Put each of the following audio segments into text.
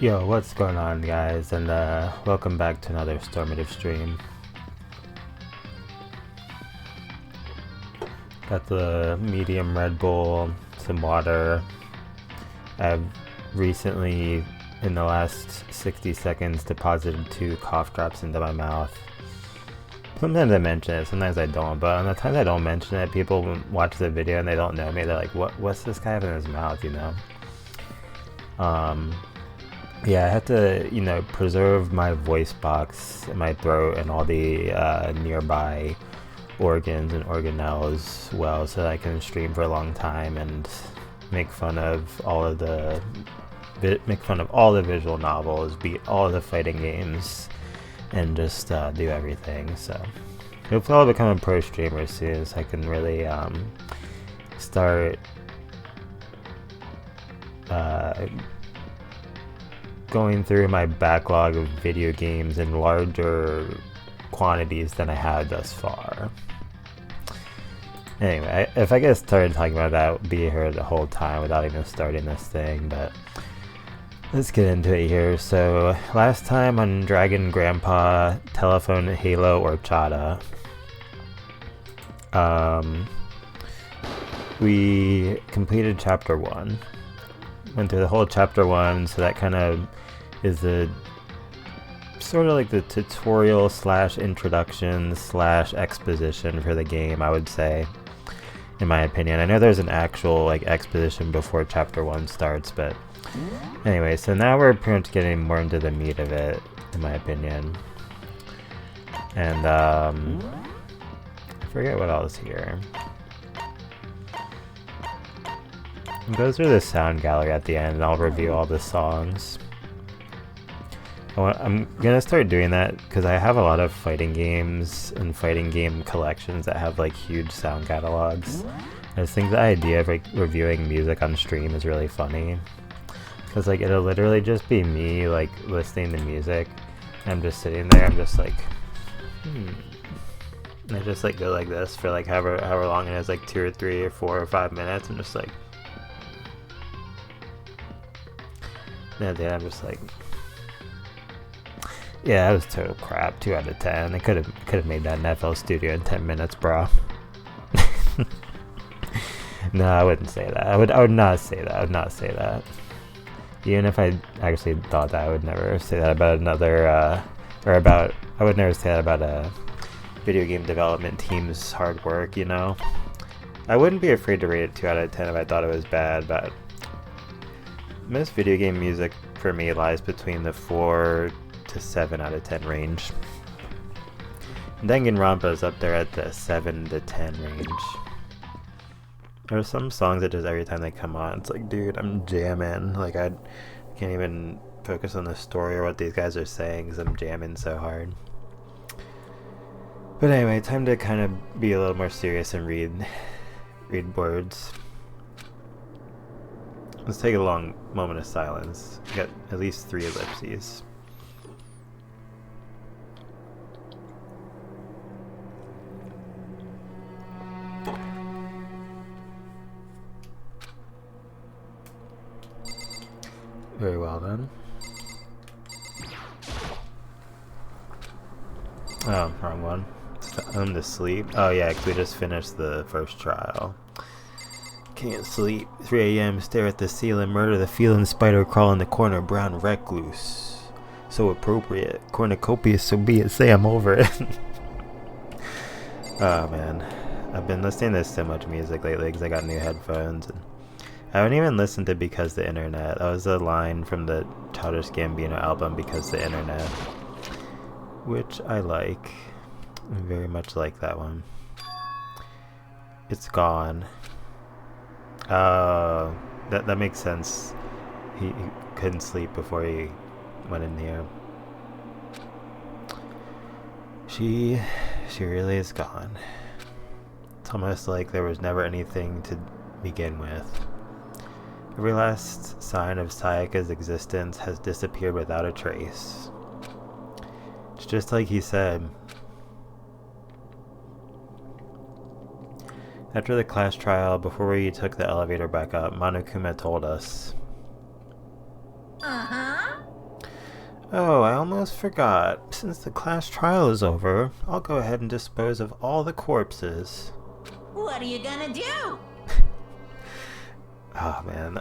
Yo, what's going on, guys? And welcome back to another Stormative stream. Got the medium Red Bull, some water. I've recently, in the last 60 seconds, deposited 2 cough drops into my mouth. Sometimes I mention it, sometimes I don't, but on the times I don't mention it, people watch the video and they don't know me. They're like, what's this guy have in his mouth, you know? Yeah, I have to, preserve my voice box in my throat and all the nearby organs and organelles well, so that I can stream for a long time and make fun of all the visual novels, beat all of the fighting games, and just do everything. So hopefully I'll become a pro streamer soon, so I can really start going through my backlog of video games in larger quantities than I have thus far. Anyway, if I get started talking about that, I would be here the whole time without even starting this thing, but let's get into it here. So, last time on Dragon Grandpa, Telephone, Halo, Horchata, we completed Chapter 1. Went through the whole Chapter 1, so that kind of is the sort of like the tutorial slash introduction slash exposition for the game, I would say, in my opinion. I know there's an actual like exposition before Chapter 1 starts, but anyway, so now we're pretty much getting more into the meat of it, in my opinion. And I forget what else here. Go through the sound gallery at the end and I'll review all the songs. I'm gonna start doing that because I have a lot of fighting games and fighting game collections that have like huge sound catalogs. I just think the idea of like reviewing music on stream is really funny, because like it'll literally just be me like listening to music. I'm just sitting there, I'm just like and I just like go like this for like however long it is, like 2 or 3 or 4 or 5 minutes. I'm just like, and then I'm just like, yeah, that was total crap. 2 out of 10. I could have made that in FL Studio in 10 minutes, bro. No, I wouldn't say that. I would not say that. I would not say that. Even if I actually thought that, I would never say that about another, I would never say that about a video game development team's hard work, you know? I wouldn't be afraid to rate it 2 out of 10 if I thought it was bad, but most video game music for me lies between the 4 to 7 out of 10 range. Danganronpa is up there at the 7 to 10 range. There are some songs that just every time they come on, it's like, dude, I'm jamming. Like, I can't even focus on the story or what these guys are saying because I'm jamming so hard. But anyway, time to kind of be a little more serious and read words. Let's take a long moment of silence. We got at least 3 ellipses. Very well then. Oh, wrong one. I'm to sleep. Oh yeah, because we just finished the first trial. Can't sleep. 3 a.m. Stare at the ceiling. Murder the feeling. Spider crawl in the corner. Brown recluse. So appropriate. Cornucopia. So be it. Say I'm over it. Oh man, I've been listening to so much music lately because I got new headphones. And I haven't even listened to Because the Internet. That was a line from the Childish Gambino album Because the Internet, which I like. I very much like that one. It's gone. Oh, that makes sense. He couldn't sleep before he went in here. She really is gone. It's almost like there was never anything to begin with. Every last sign of Sayaka's existence has disappeared without a trace. It's just like he said. After the class trial, before we took the elevator back up, Monokuma told us. Uh-huh. Oh, I almost forgot. Since the class trial is over, I'll go ahead and dispose of all the corpses. What are you gonna do? Oh man,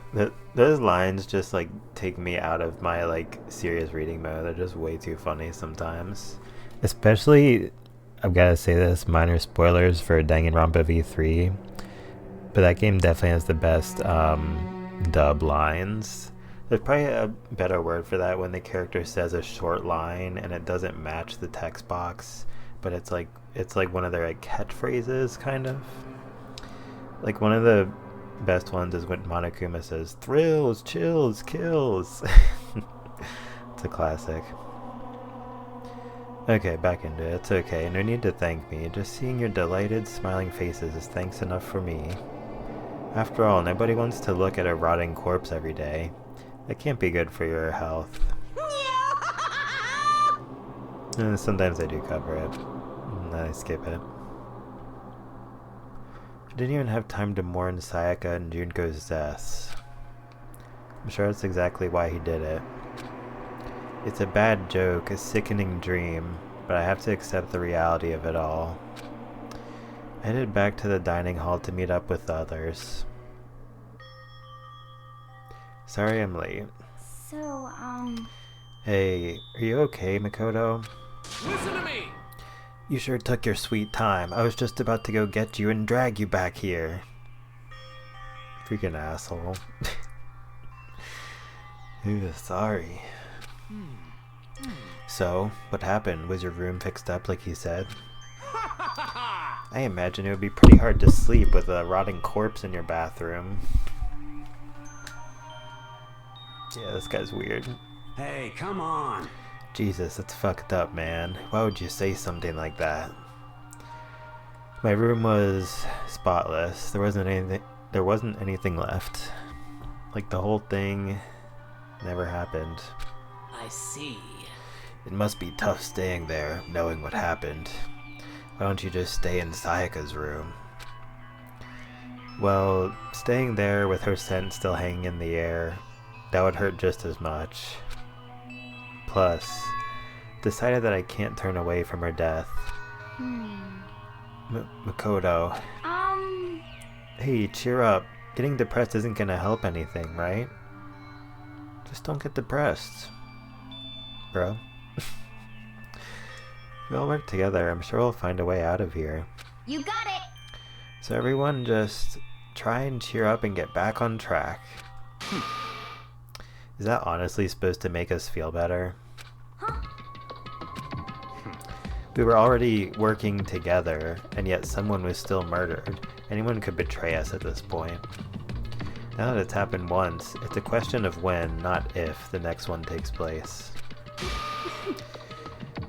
those lines just like take me out of my like serious reading mode. They're just way too funny sometimes. Especially, I've gotta say this, minor spoilers for Danganronpa V3, but that game definitely has the best dub lines. There's probably a better word for that when the character says a short line and it doesn't match the text box, but it's like one of their like catchphrases kind of. Like one of the best ones is when Monokuma says thrills, chills, kills. It's a classic. Okay, back into it. It's okay. No need to thank me. Just seeing your delighted, smiling faces is thanks enough for me. After all, nobody wants to look at a rotting corpse every day. That can't be good for your health. Sometimes I do cover it. And then I skip it. I didn't even have time to mourn Sayaka and Junko's deaths. I'm sure that's exactly why he did it. It's a bad joke, a sickening dream, but I have to accept the reality of it all. I headed back to the dining hall to meet up with the others. Sorry I'm late. So, Hey, are you okay, Makoto? Listen to me! You sure took your sweet time. I was just about to go get you and drag you back here. Freaking asshole. Ooh, sorry. So, what happened? Was your room fixed up like he said? I imagine it would be pretty hard to sleep with a rotting corpse in your bathroom. Yeah, this guy's weird. Hey, come on! Jesus, that's fucked up, man. Why would you say something like that? My room was spotless. There wasn't anything left. Like the whole thing never happened. I see. It must be tough staying there, knowing what happened. Why don't you just stay in Sayaka's room? Well, staying there with her scent still hanging in the air, that would hurt just as much. Plus, decided that I can't turn away from her death. Makoto. Hey, cheer up. Getting depressed isn't gonna help anything, right? Just don't get depressed, bro. We all work together. I'm sure we'll find a way out of here. you got it! So everyone just try and cheer up and get back on track. Is that honestly supposed to make us feel better? We were already working together, and yet someone was still murdered. Anyone could betray us at this point. Now that it's happened once, it's a question of when, not if, the next one takes place.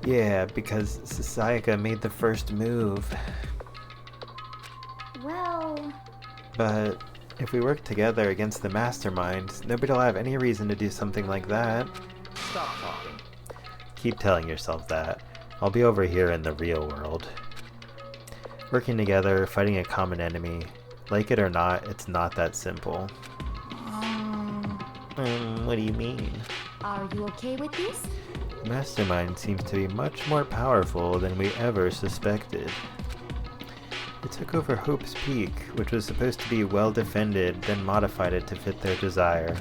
Yeah, because Sayaka made the first move. Well... But if we work together against the mastermind, nobody'll have any reason to do something like that. Stop talking. Keep telling yourself that. I'll be over here in the real world. Working together, fighting a common enemy. Like it or not, it's not that simple. What do you mean? Are you okay with this? Mastermind seems to be much more powerful than we ever suspected. It took over Hope's Peak, which was supposed to be well defended, then modified it to fit their desire.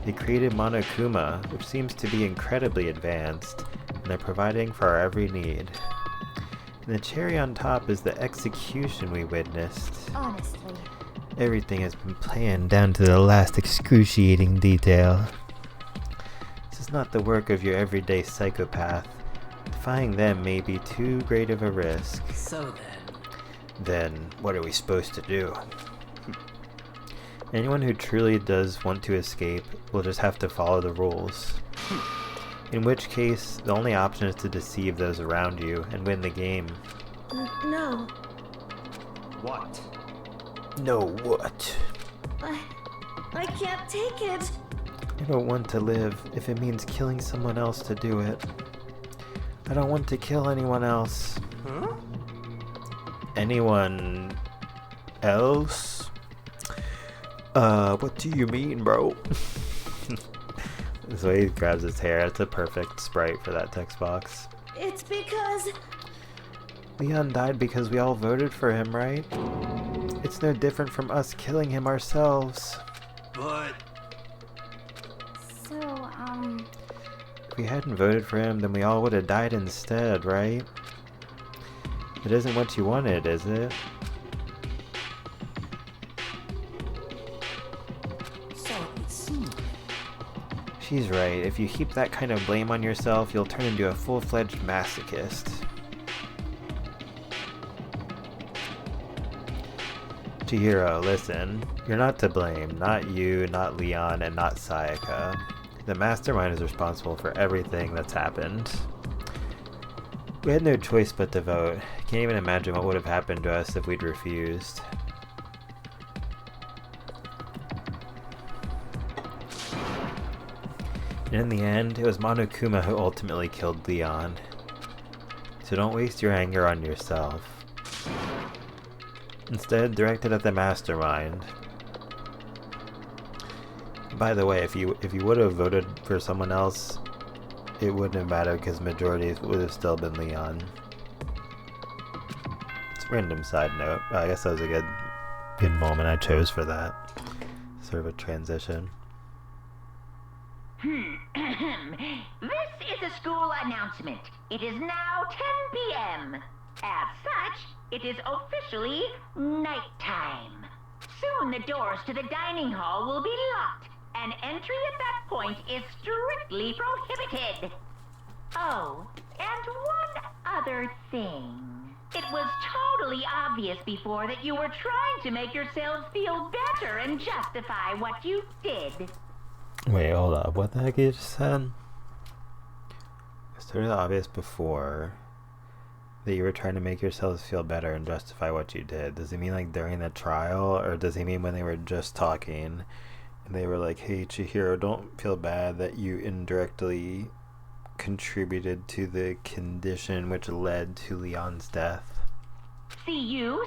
They created Monokuma, which seems to be incredibly advanced, and they're providing for our every need. And the cherry on top is the execution we witnessed. Honestly. Everything has been planned down to the last excruciating detail. This is not the work of your everyday psychopath. Defying them may be too great of a risk. So Then, what are we supposed to do? Anyone who truly does want to escape will just have to follow the rules. In which case, the only option is to deceive those around you and win the game. No. What? No, what? I can't take it. I don't want to live if it means killing someone else to do it. I don't want to kill anyone else. Huh? Anyone else? What do you mean, bro? The way he grabs his hair, it's a perfect sprite for that text box. It's because... Leon died because we all voted for him, right? It's no different from us killing him ourselves. But... So, If we hadn't voted for him, then we all would have died instead, right? It isn't what you wanted, is it? So it seems. She's right. If you heap that kind of blame on yourself, you'll turn into a full-fledged masochist. Chihiro, listen. You're not to blame. Not you, not Leon, and not Sayaka. The mastermind is responsible for everything that's happened. We had no choice but to vote. Can't even imagine what would have happened to us if we'd refused. And in the end, it was Monokuma who ultimately killed Leon. So don't waste your anger on yourself. Instead, direct it at the mastermind. By the way, if you would have voted for someone else, it wouldn't have mattered because majority would have still been Leon. It's a random side note. I guess that was a good moment I chose for that. Sort of a transition. This is a school announcement. It is now 10 p.m. As such, it is officially nighttime. Soon the doors to the dining hall will be locked, and entry at that point is strictly prohibited. Oh, and one other thing. It was totally obvious before that you were trying to make yourselves feel better and justify what you did. Wait, hold up. What the heck you just said? It's totally obvious before that you were trying to make yourselves feel better and justify what you did. Does he mean like during the trial, or does he mean when they were just talking and they were like, hey Chihiro, don't feel bad that you indirectly contributed to the condition which led to Leon's death? See you,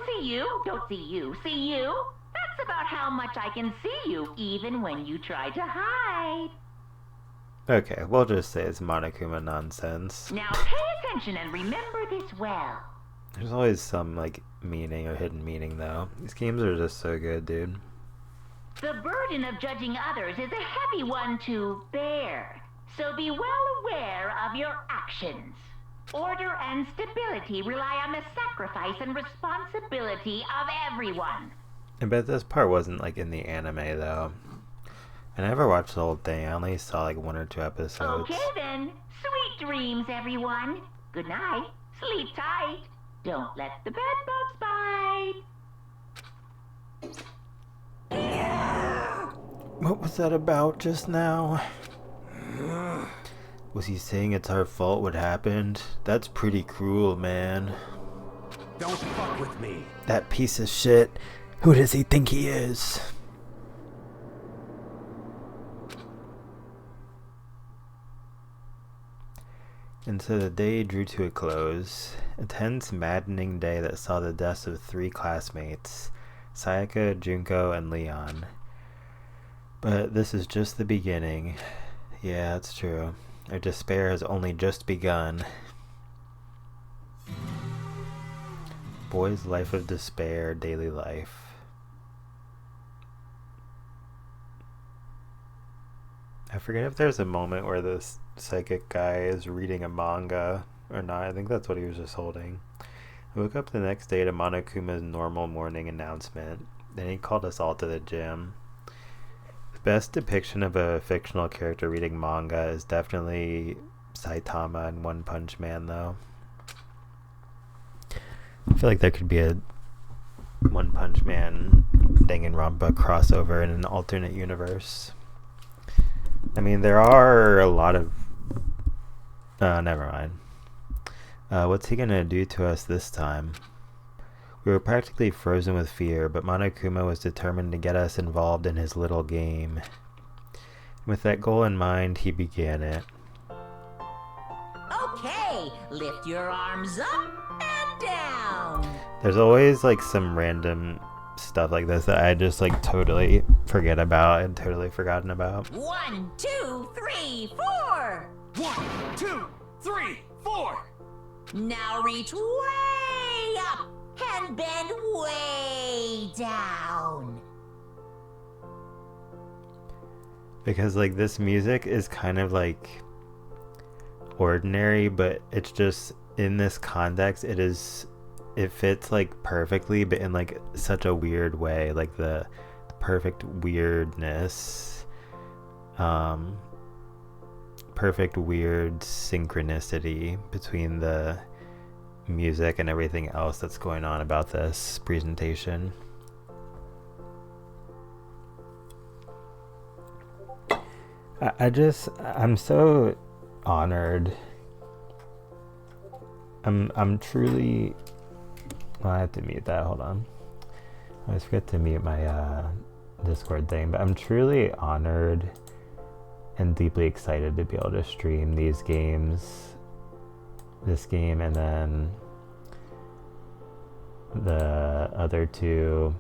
don't see you, see you. That's about how much I can see you, even when you try to hide. Okay, we'll just say it's Monokuma nonsense. Now pay attention and remember this well. There's always some, like, meaning or hidden meaning, though. These games are just so good, dude. The burden of judging others is a heavy one to bear, so be well aware of your actions. Order and stability rely on the sacrifice and responsibility of everyone. I bet this part wasn't, like, in the anime, though. I never watched the whole thing. I only saw, like, 1 or 2 episodes. Okay then. Sweet dreams, everyone. Good night. Sleep tight. Don't let the bed bugs bite. What was that about just now? Was he saying it's our fault what happened? That's pretty cruel, man. Don't fuck with me. That piece of shit. Who does he think he is? And so the day drew to a close. A tense, maddening day that saw the deaths of 3 classmates, Sayaka, Junko, and Leon. But this is just the beginning. Yeah, that's true. Our despair has only just begun. Boy's Life of Despair, Daily Life. I forget if there's a moment where this psychic guy is reading a manga or not. I think that's what he was just holding. I woke up the next day to Monokuma's normal morning announcement. Then he called us all to the gym. The best depiction of a fictional character reading manga is definitely Saitama in One Punch Man, though. I feel like there could be a One Punch Man Danganronpa crossover in an alternate universe. I mean, there are a lot of... never mind. What's he gonna do to us this time? We were practically frozen with fear, but Monokuma was determined to get us involved in his little game. With that goal in mind, he began it. Okay, lift your arms up and down. There's always, like, some random stuff like this that I just, like, totally forget about and totally forgotten about. 1, 2, 3. 3, 4. 1, 2, 3, 4. Now reach way up and bend way down. Because like this music is kind of like ordinary, but it's just in this context it fits like perfectly, but in like such a weird way, like the perfect weirdness, perfect weird synchronicity between the music and everything else that's going on about this presentation. I'm so honored. I'm truly. Well, I have to mute that. Hold on. I always forget to mute my Discord thing, but I'm truly honored and deeply excited to be able to stream these games. This game and then the other two.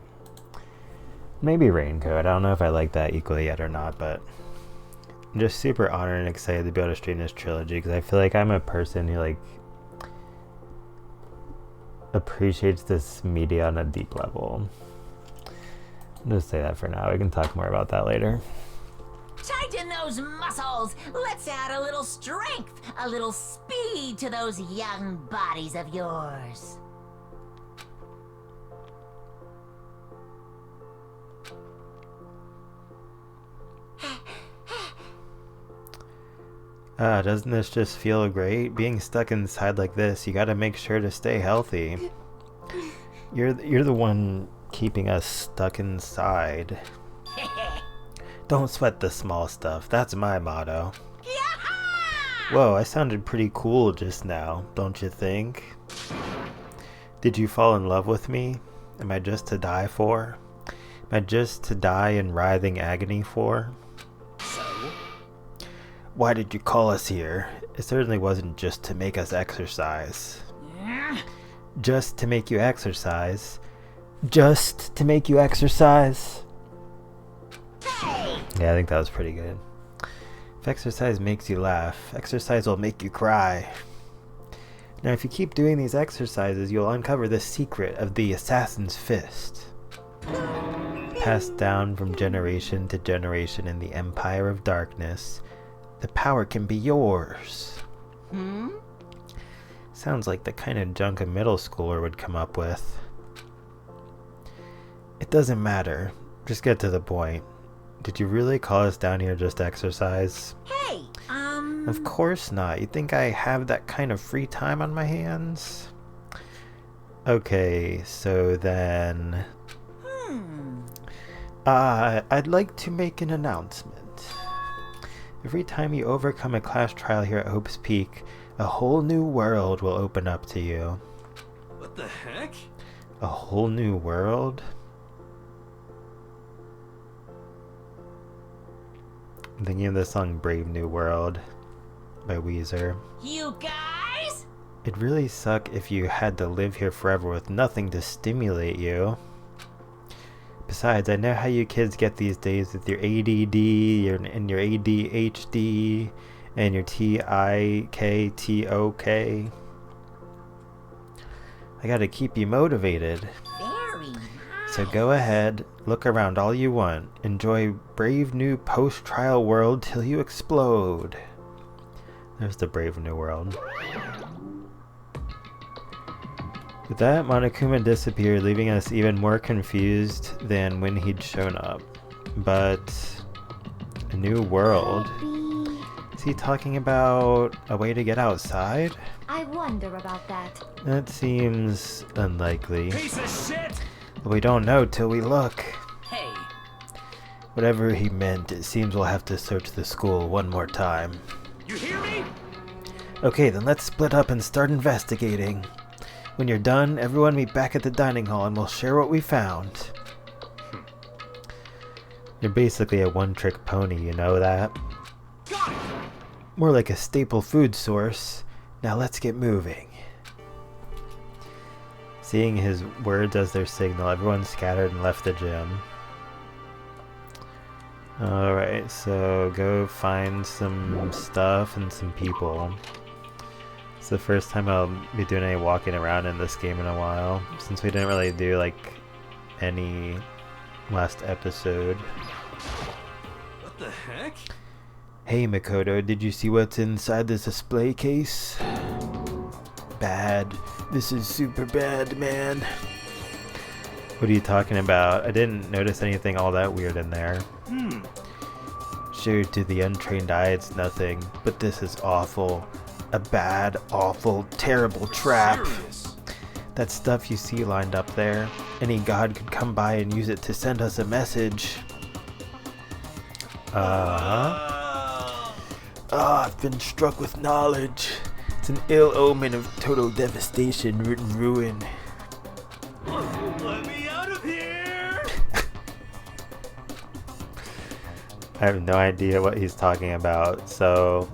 Maybe Raincoat. I don't know if I like that equally yet or not, but I'm just super honored and excited to be able to stream this trilogy because I feel like I'm a person who like appreciates this media on a deep level. I'll just say that for now. We can talk more about that later. Tighten those muscles. Let's add a little strength, a little speed to those young bodies of yours. Doesn't this just feel great? Being stuck inside like this, you gotta make sure to stay healthy. You're the one keeping us stuck inside. Don't sweat the small stuff. That's my motto. Whoa, I sounded pretty cool just now, don't you think? Did you fall in love with me? Am I just to die for? Am I just to die in writhing agony for? Why did you call us here? It certainly wasn't just to make us exercise. Just to make you exercise. Just to make you exercise. Yeah, I think that was pretty good. If exercise makes you laugh, exercise will make you cry. Now, if you keep doing these exercises, you'll uncover the secret of the assassin's fist. Passed down from generation to generation in the Empire of Darkness, the power can be yours. Sounds like the kind of junk a middle schooler would come up with. It doesn't matter. Just get to the point. Did you really call us down here just to exercise? Hey, Of course not. You think I have that kind of free time on my hands? Okay, so then... I'd like to make an announcement. Every time you overcome a class trial here at Hope's Peak, a whole new world will open up to you. What the heck? A whole new world? I'm thinking of the song Brave New World by Weezer. you guys? It'd really suck if you had to live here forever with nothing to stimulate you. Besides, I know how you kids get these days with your ADD and your ADHD and your TIKTOK. I gotta keep you motivated. Very nice. So go ahead, look around all you want. Enjoy Brave New Post-Trial World till you explode. There's the Brave New World. With that, Monokuma disappeared, leaving us even more confused than when he'd shown up. But... a new world? Is he talking about a way to get outside? I wonder about that. That seems unlikely. Piece of shit! But we don't know till we look. Hey. Whatever he meant, it seems we'll have to search the school one more time. You hear me? Okay, then let's split up and start investigating. When you're done, everyone meet back at the dining hall and we'll share what we found. You're basically a one-trick pony, you know that? Got it! More like a staple food source. Now let's get moving. Seeing his words as their signal, everyone scattered and left the gym. Alright, so go find some stuff and some people. It's the first time I'll be doing any walking around in this game in a while, since we didn't really do like any last episode. What the heck? Hey Makoto, did you see what's inside this display case? Bad. This is super bad, man. What are you talking about? I didn't notice anything all that weird in there. Sure, to the untrained eye it's nothing, but this is awful. A bad, awful, terrible trap. Serious? That stuff you see lined up there, any god could come by and use it to send us a message. I've been struck with knowledge. It's an ill omen of total devastation and ruin. Let me out of here! I have no idea what he's talking about, so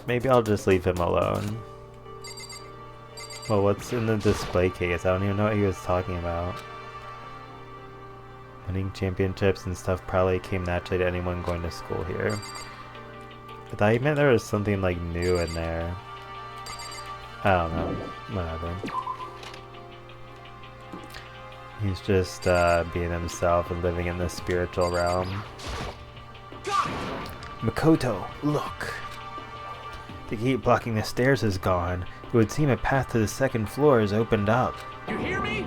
maybe I'll just leave him alone. Well, what's in the display case? I don't even know what he was talking about. Winning championships and stuff probably came naturally to anyone going to school here. I thought he meant there was something like new in there. I don't know. Whatever. He's just being himself and living in the spiritual realm. Makoto, look! The gate blocking the stairs is gone. It would seem a path to the second floor is opened up. You hear me?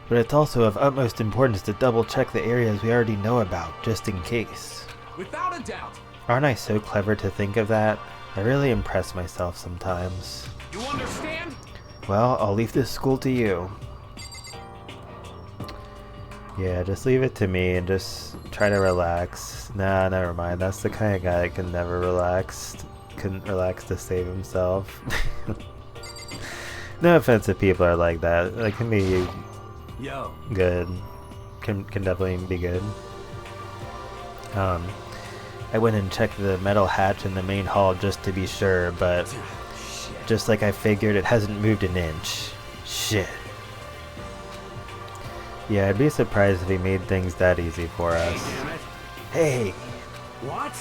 But it's also of utmost importance to double check the areas we already know about, just in case. Without a doubt. Aren't I so clever to think of that? I really impress myself sometimes. You understand? Well, I'll leave this school to you. Yeah, just leave it to me and just try to relax. Nah, never mind. That's the kind of guy that can never relax. Couldn't relax to save himself. No offense if people are like that. It can be good. Can definitely be good. I went and checked the metal hatch in the main hall just to be sure, but just like I figured, it hasn't moved an inch. Shit. Yeah, I'd be surprised if he made things that easy for us. Damn it. Hey, What?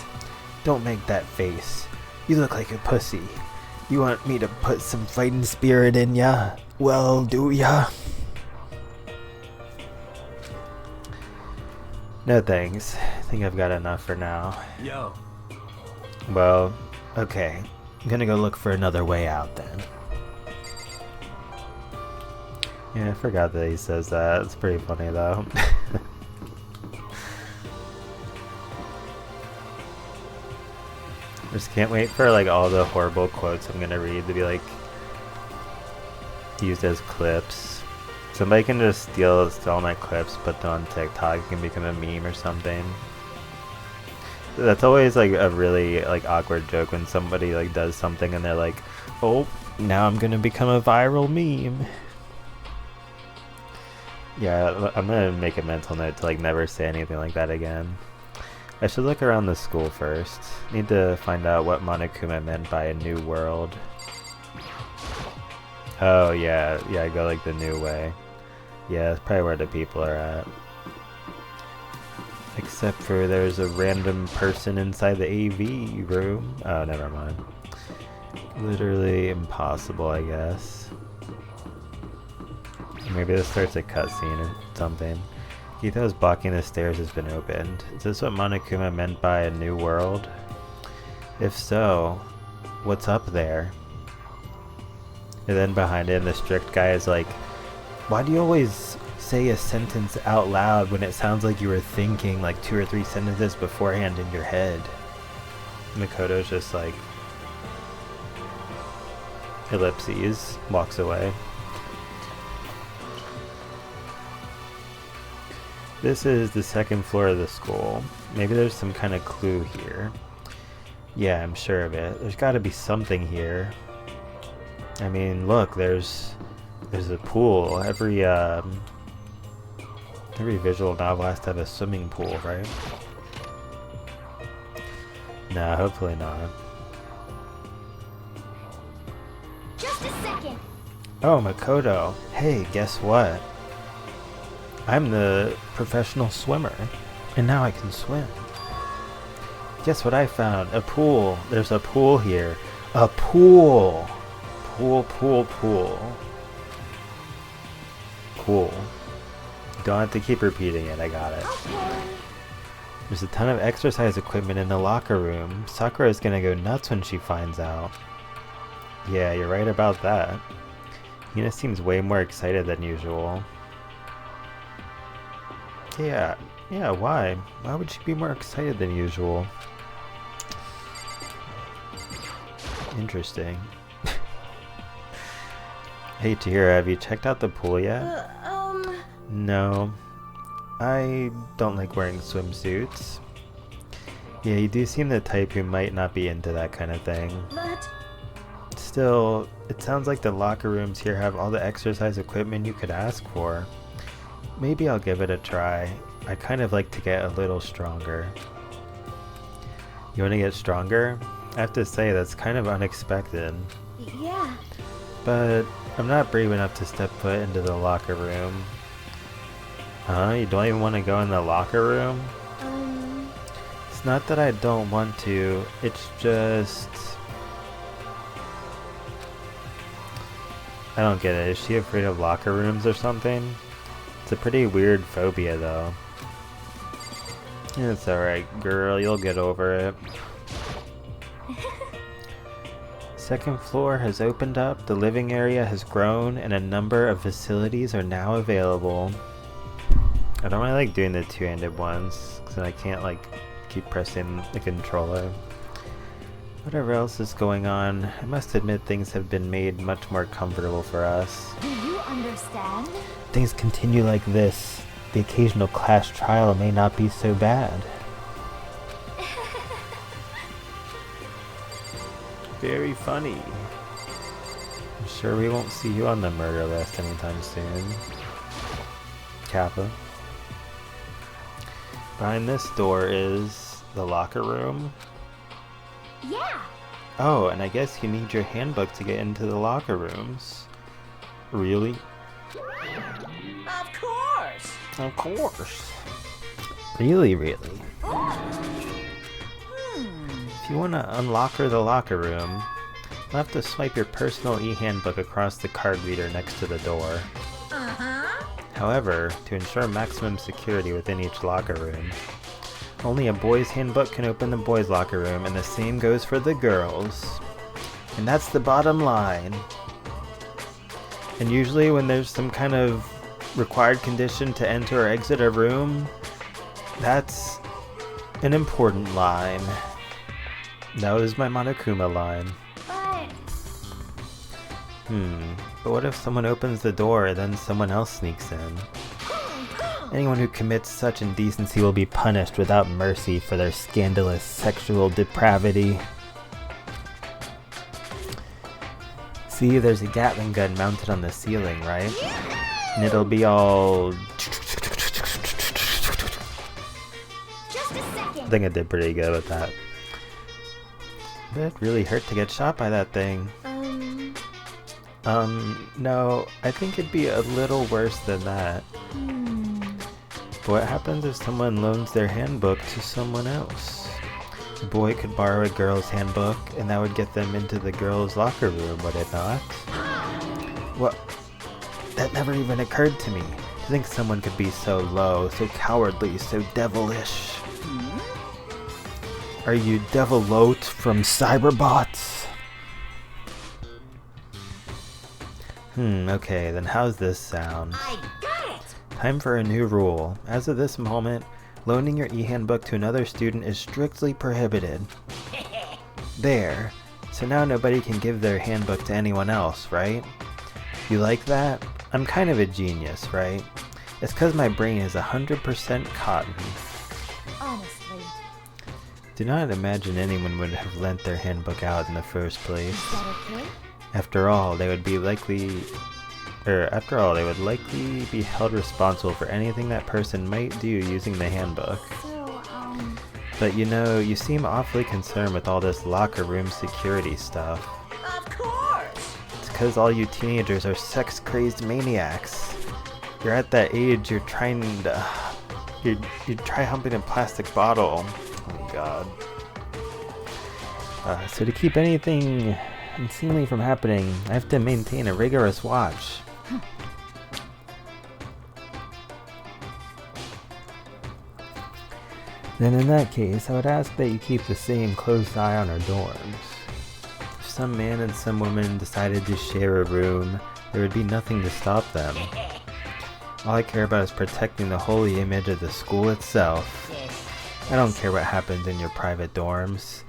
don't make that face. You look like a pussy. You want me to put some fighting spirit in ya? Well, do ya? No thanks. I think I've got enough for now. Yo. Well, okay. I'm gonna go look for another way out then. Yeah, I forgot that he says that. It's pretty funny though. Just can't wait for like all the horrible quotes I'm gonna read to be like used as clips. Somebody can just steal my clips, put them on TikTok, it can become a meme or something. That's always like a really like awkward joke when somebody like does something and they're like, oh, now I'm gonna become a viral meme. Yeah, I'm gonna make a mental note to like never say anything like that again. I should look around the school first. Need to find out what Monokuma meant by a new world. Oh yeah, go like the new way. Yeah, that's probably where the people are at. Except for there's a random person inside the AV room. Oh, never mind. Literally impossible, I guess. Maybe this starts a cutscene or something. Githo's blocking the stairs has been opened. Is this what Monokuma meant by a new world? If so, what's up there? And then behind him, the strict guy is like, why do you always say a sentence out loud when it sounds like you were thinking like 2 or 3 sentences beforehand in your head? Makoto's just like, ellipses, walks away. This is the second floor of the school. Maybe there's some kind of clue here. Yeah, I'm sure of it. There's got to be something here. I mean, look, there's a pool. Every visual novel has to have a swimming pool, right? Nah, hopefully not. Just a second. Oh, Makoto. Hey, guess what? I'm the professional swimmer. And now I can swim. Guess what I found? A pool. There's a pool here. A pool! Pool. Cool. Don't have to keep repeating it, I got it. Okay. There's a ton of exercise equipment in the locker room. Sakura is gonna go nuts when she finds out. Yeah, you're right about that. Hina seems way more excited than usual. Yeah, why? Why would she be more excited than usual? Interesting. Hey Chihiro, have you checked out the pool yet? No. I don't like wearing swimsuits. Yeah, you do seem the type who might not be into that kind of thing. But Still, it sounds like the locker rooms here have all the exercise equipment you could ask for. Maybe I'll give it a try. I kind of like to get a little stronger. You want to get stronger? I have to say, that's kind of unexpected. yeah. But I'm not brave enough to step foot into the locker room. Huh? You don't even want to go in the locker room? It's not that I don't want to, it's just... I don't get it. Is she afraid of locker rooms or something? It's a pretty weird phobia though. It's alright, girl. You'll get over it. Second floor has opened up, the living area has grown, and a number of facilities are now available. I don't really like doing the two-handed ones, because I can't like keep pressing the controller. Whatever else is going on, I must admit things have been made much more comfortable for us. Do you understand? Things continue like this. The occasional class trial may not be so bad. Very funny. I'm sure we won't see you on the murder list anytime soon. Kappa. Behind this door is the locker room. Yeah. Oh, and I guess you need your handbook to get into the locker rooms. Really? Of course. Of course. Really? If you want to unlocker the locker room, you'll have to swipe your personal e-handbook across the card reader next to the door. However, to ensure maximum security within each locker room, only a boys' handbook can open the boys' locker room, and the same goes for the girls. And that's the bottom line. And usually when there's some kind of required condition to enter or exit a room, that's an important line. That was my Monokuma line. But what if someone opens the door and then someone else sneaks in? Anyone who commits such indecency will be punished without mercy for their scandalous sexual depravity. See, there's a Gatling gun mounted on the ceiling, right? And it'll be all... Just a second. I think I did pretty good with that. But it really hurt to get shot by that thing. No, I think it'd be a little worse than that. But what happens if someone loans their handbook to someone else? A boy could borrow a girl's handbook, and that would get them into the girls' locker room, would it not? What? That never even occurred to me. To think someone could be so low, so cowardly, so devilish. Are you Devilote from Cyberbots? Okay, then how's this sound? I got it. Time for a new rule. As of this moment, loaning your e-handbook to another student is strictly prohibited. There. So now nobody can give their handbook to anyone else, right? You like that? I'm kind of a genius, right? It's 'cause my brain is 100% cotton. Honestly. Do not imagine anyone would have lent their handbook out in the first place. Is that okay? After all, they would likely be held responsible for anything that person might do using the handbook. So, But you know, you seem awfully concerned with all this locker room security stuff. Of course. It's 'cause all you teenagers are sex-crazed maniacs. You're at that age you're trying to You'd try humping a plastic bottle. Oh my god. So to keep anything unseemly from happening, I have to maintain a rigorous watch. Then in that case, I would ask that you keep the same close eye on our dorms. If some man and some woman decided to share a room, there would be nothing to stop them. All I care about is protecting the holy image of the school itself. I don't care what happens in your private dorms.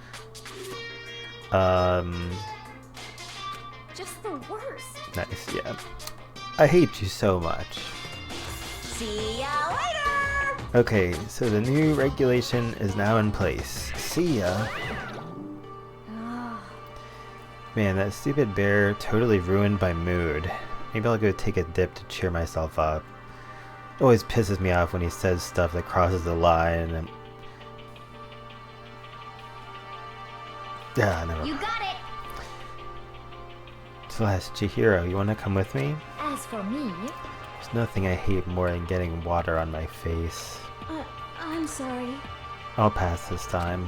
Just the worst. Nice, yeah. I hate you so much. See ya later! Okay, so the new regulation is now in place. See ya. Man, that stupid bear totally ruined my mood. Maybe I'll go take a dip to cheer myself up. It always pisses me off when he says stuff that crosses the line and... Yeah, never mind. You got it. Celeste, Chihiro, you wanna come with me? As for me, There's nothing I hate more than getting water on my face. I'm sorry. I'll pass this time.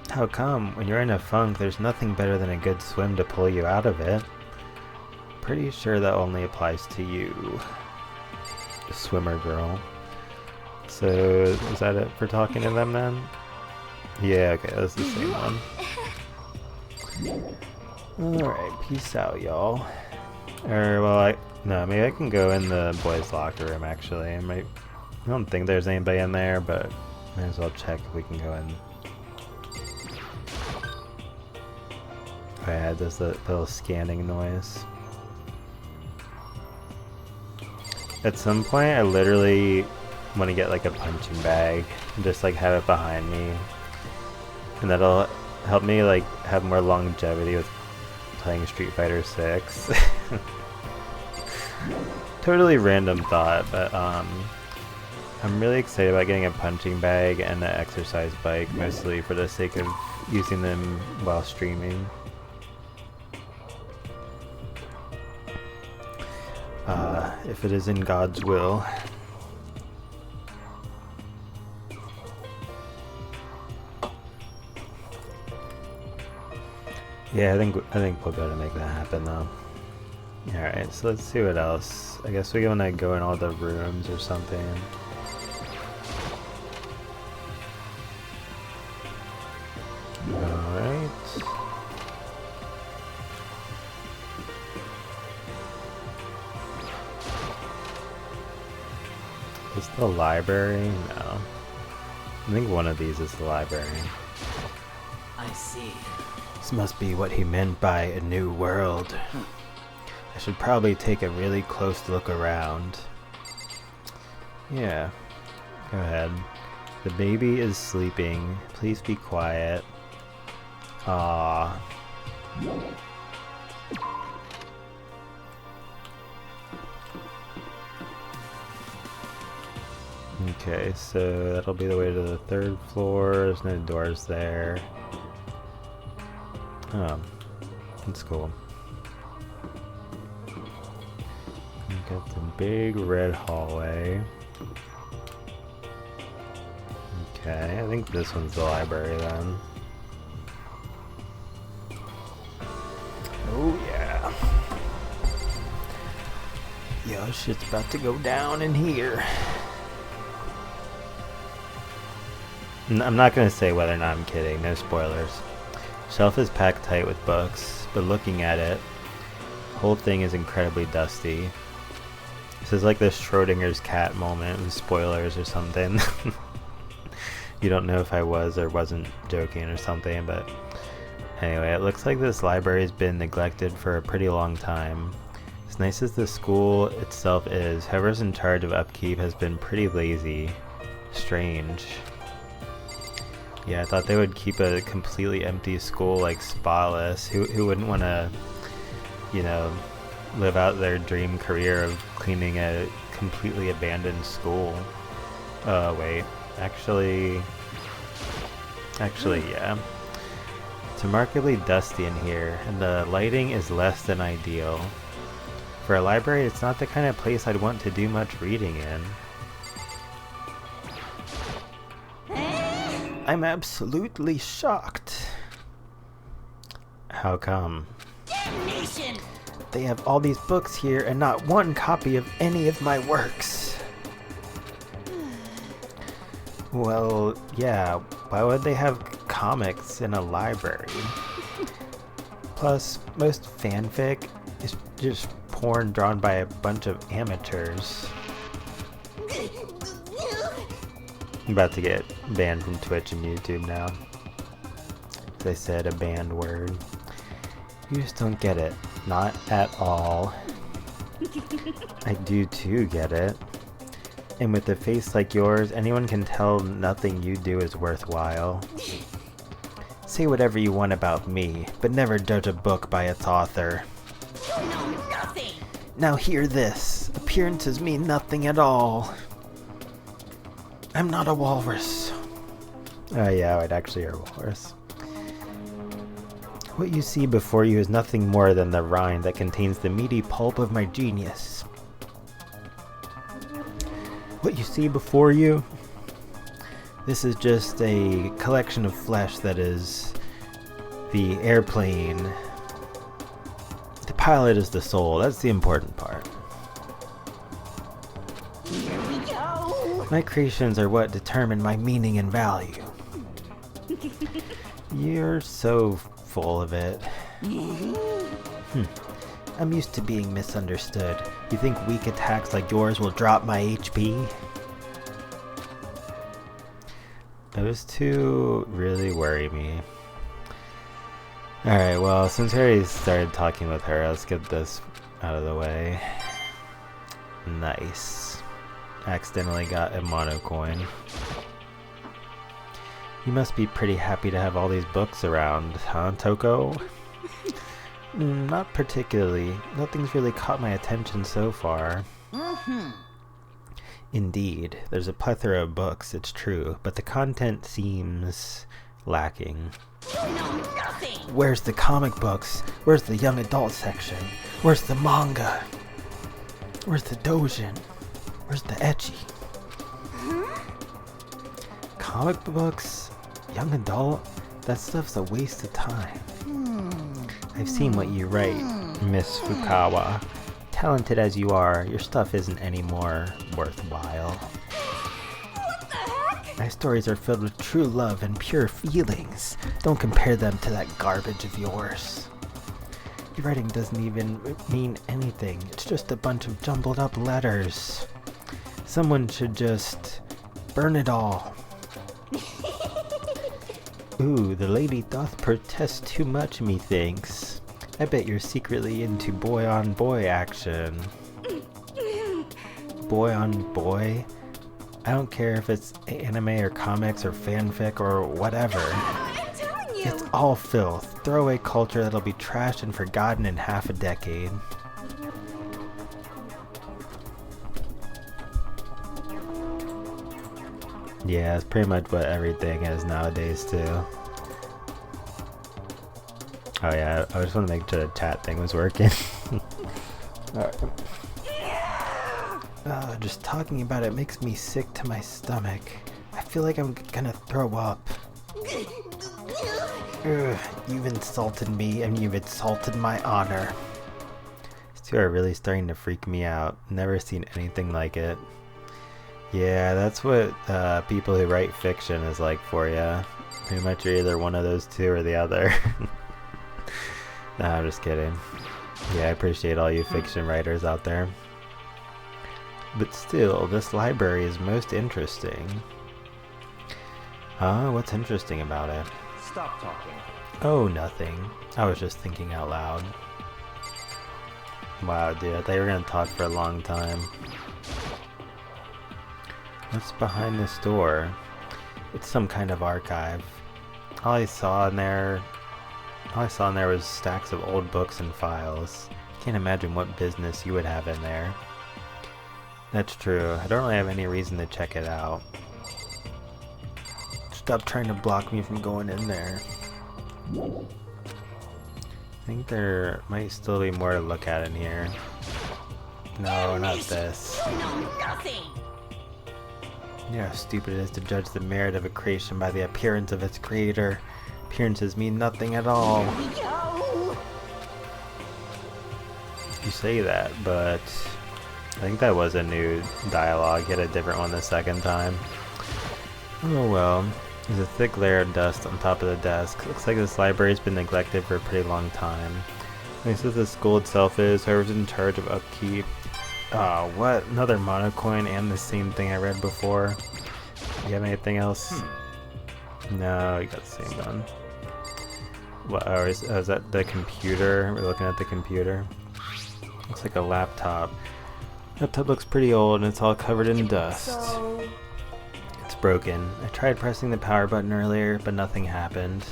How come? When you're in a funk, there's nothing better than a good swim to pull you out of it. Pretty sure that only applies to you, the swimmer girl. So, is that it for talking to them then? Yeah, okay, that's the same one. Alright, peace out, y'all. Well, no, maybe I can go in the boys' locker room, actually. I don't think there's anybody in there, but might as well check if we can go in. Oh yeah, it does the little scanning noise. At some point, I literally want to get like a punching bag and just like have it behind me. And that'll help me like have more longevity with playing Street Fighter 6. Totally random thought, but I'm really excited about getting a punching bag and an exercise bike, mostly for the sake of using them while streaming. If it is in God's will. Yeah, I think we'll go to make that happen though. Alright, so let's see what else. I guess we wanna go in all the rooms or something. Alright. Is this the library? No. I think one of these is the library. I see. This must be what he meant by a new world. I should probably take a really close look around. Yeah. Go ahead. The baby is sleeping. Please be quiet. Aww. Okay, so that'll be the way to the third floor. There's no doors there. Oh, that's cool. We've got the big red hallway. Okay, I think this one's the library then. Oh yeah. Yo, shit's about to go down in here. I'm not gonna say whether or not I'm kidding, no spoilers. Shelf is packed tight with books, but looking at it, the whole thing is incredibly dusty. This is like the Schrodinger's cat moment with spoilers or something. You don't know if I was or wasn't joking or something, but anyway, it looks like this library's been neglected for a pretty long time. As nice as the school itself is, whoever's in charge of upkeep has been pretty lazy. Strange. Yeah, I thought they would keep a completely empty school like spotless. Who wouldn't want to, you know, live out their dream career of cleaning a completely abandoned school? Wait. Actually, yeah. It's remarkably dusty in here, and the lighting is less than ideal. For a library, it's not the kind of place I'd want to do much reading in. I'm absolutely shocked. How come? Damnation! They have all these books here and not one copy of any of my works. Well, yeah, why would they have comics in a library? Plus, most fanfic is just porn drawn by a bunch of amateurs. I'm about to get banned from Twitch and YouTube now. As I said a banned word. You just don't get it. Not at all. I do too get it. And with a face like yours, anyone can tell nothing you do is worthwhile. Say whatever you want about me, but never judge a book by its author. You know nothing! Now hear this. Appearances mean nothing at all. I'm not a walrus. Oh yeah, I'd actually are a walrus. What you see before you is nothing more than the rind that contains the meaty pulp of my genius. What you see before you? This is just a collection of flesh that is the airplane. The pilot is the soul. That's the important part. Here we go! My creations are what determine my meaning and value. You're so full of it. I'm used to being misunderstood. You think weak attacks like yours will drop my HP? Those two really worry me. Alright, well, since I already started talking with her, let's get this out of the way. Nice. Accidentally got a mono coin. You must be pretty happy to have all these books around, huh, Toko? Not particularly. Nothing's really caught my attention so far. Indeed, there's a plethora of books, it's true, but the content seems lacking. You know nothing! Where's the comic books? Where's the young adult section? Where's the manga? Where's the doujin? Where's the ecchi? Comic books? Young adult? That stuff's a waste of time. I've seen what you write, Miss Fukawa. Talented as you are, your stuff isn't any more worthwhile. What the heck? My stories are filled with true love and pure feelings. Don't compare them to that garbage of yours. Your writing doesn't even mean anything. It's just a bunch of jumbled up letters. Someone should just burn it all. Ooh, the lady doth protest too much, methinks. I bet you're secretly into boy-on-boy action. Boy-on-boy? I don't care if it's anime or comics or fanfic or whatever. I'm telling you! It's all filth. Throwaway culture that'll be trashed and forgotten in half a decade. Yeah, it's pretty much what everything is nowadays, too. Oh yeah, I just want to make sure the chat thing was working. Alright. Just talking about it makes me sick to my stomach. I feel like I'm gonna throw up. Ugh, you've insulted me and you've insulted my honor. These two are really starting to freak me out. Never seen anything like it. Yeah, that's what people who write fiction is like for you. Pretty much you're either one of those two or the other. Nah, I'm just kidding. Yeah, I appreciate all you fiction writers out there. But still, this library is most interesting. Huh? What's interesting about it? Stop talking. Oh, nothing. I was just thinking out loud. Wow, dude, I thought you were gonna talk for a long time. What's behind this door? It's some kind of archive. All I saw in there was stacks of old books and files. Can't imagine what business you would have in there. That's true. I don't really have any reason to check it out. Stop trying to block me from going in there. I think there might still be more to look at in here. No, not this. You know nothing! You know how stupid it is to judge the merit of a creation by the appearance of its creator. Appearances mean nothing at all. Yo! You say that, but I think that was a new dialogue. Get a different one the second time. Oh well. There's a thick layer of dust on top of the desk. Looks like this library's been neglected for a pretty long time. At least as the school itself is, whoever's in charge of upkeep. Oh, what? Another monocoin and the same thing I read before. You have anything else? No, you got the same one. What? Oh, is that the computer? We're looking at the computer. Looks like a laptop. Laptop looks pretty old and it's all covered in dust. So, It's broken. I tried pressing the power button earlier, but nothing happened.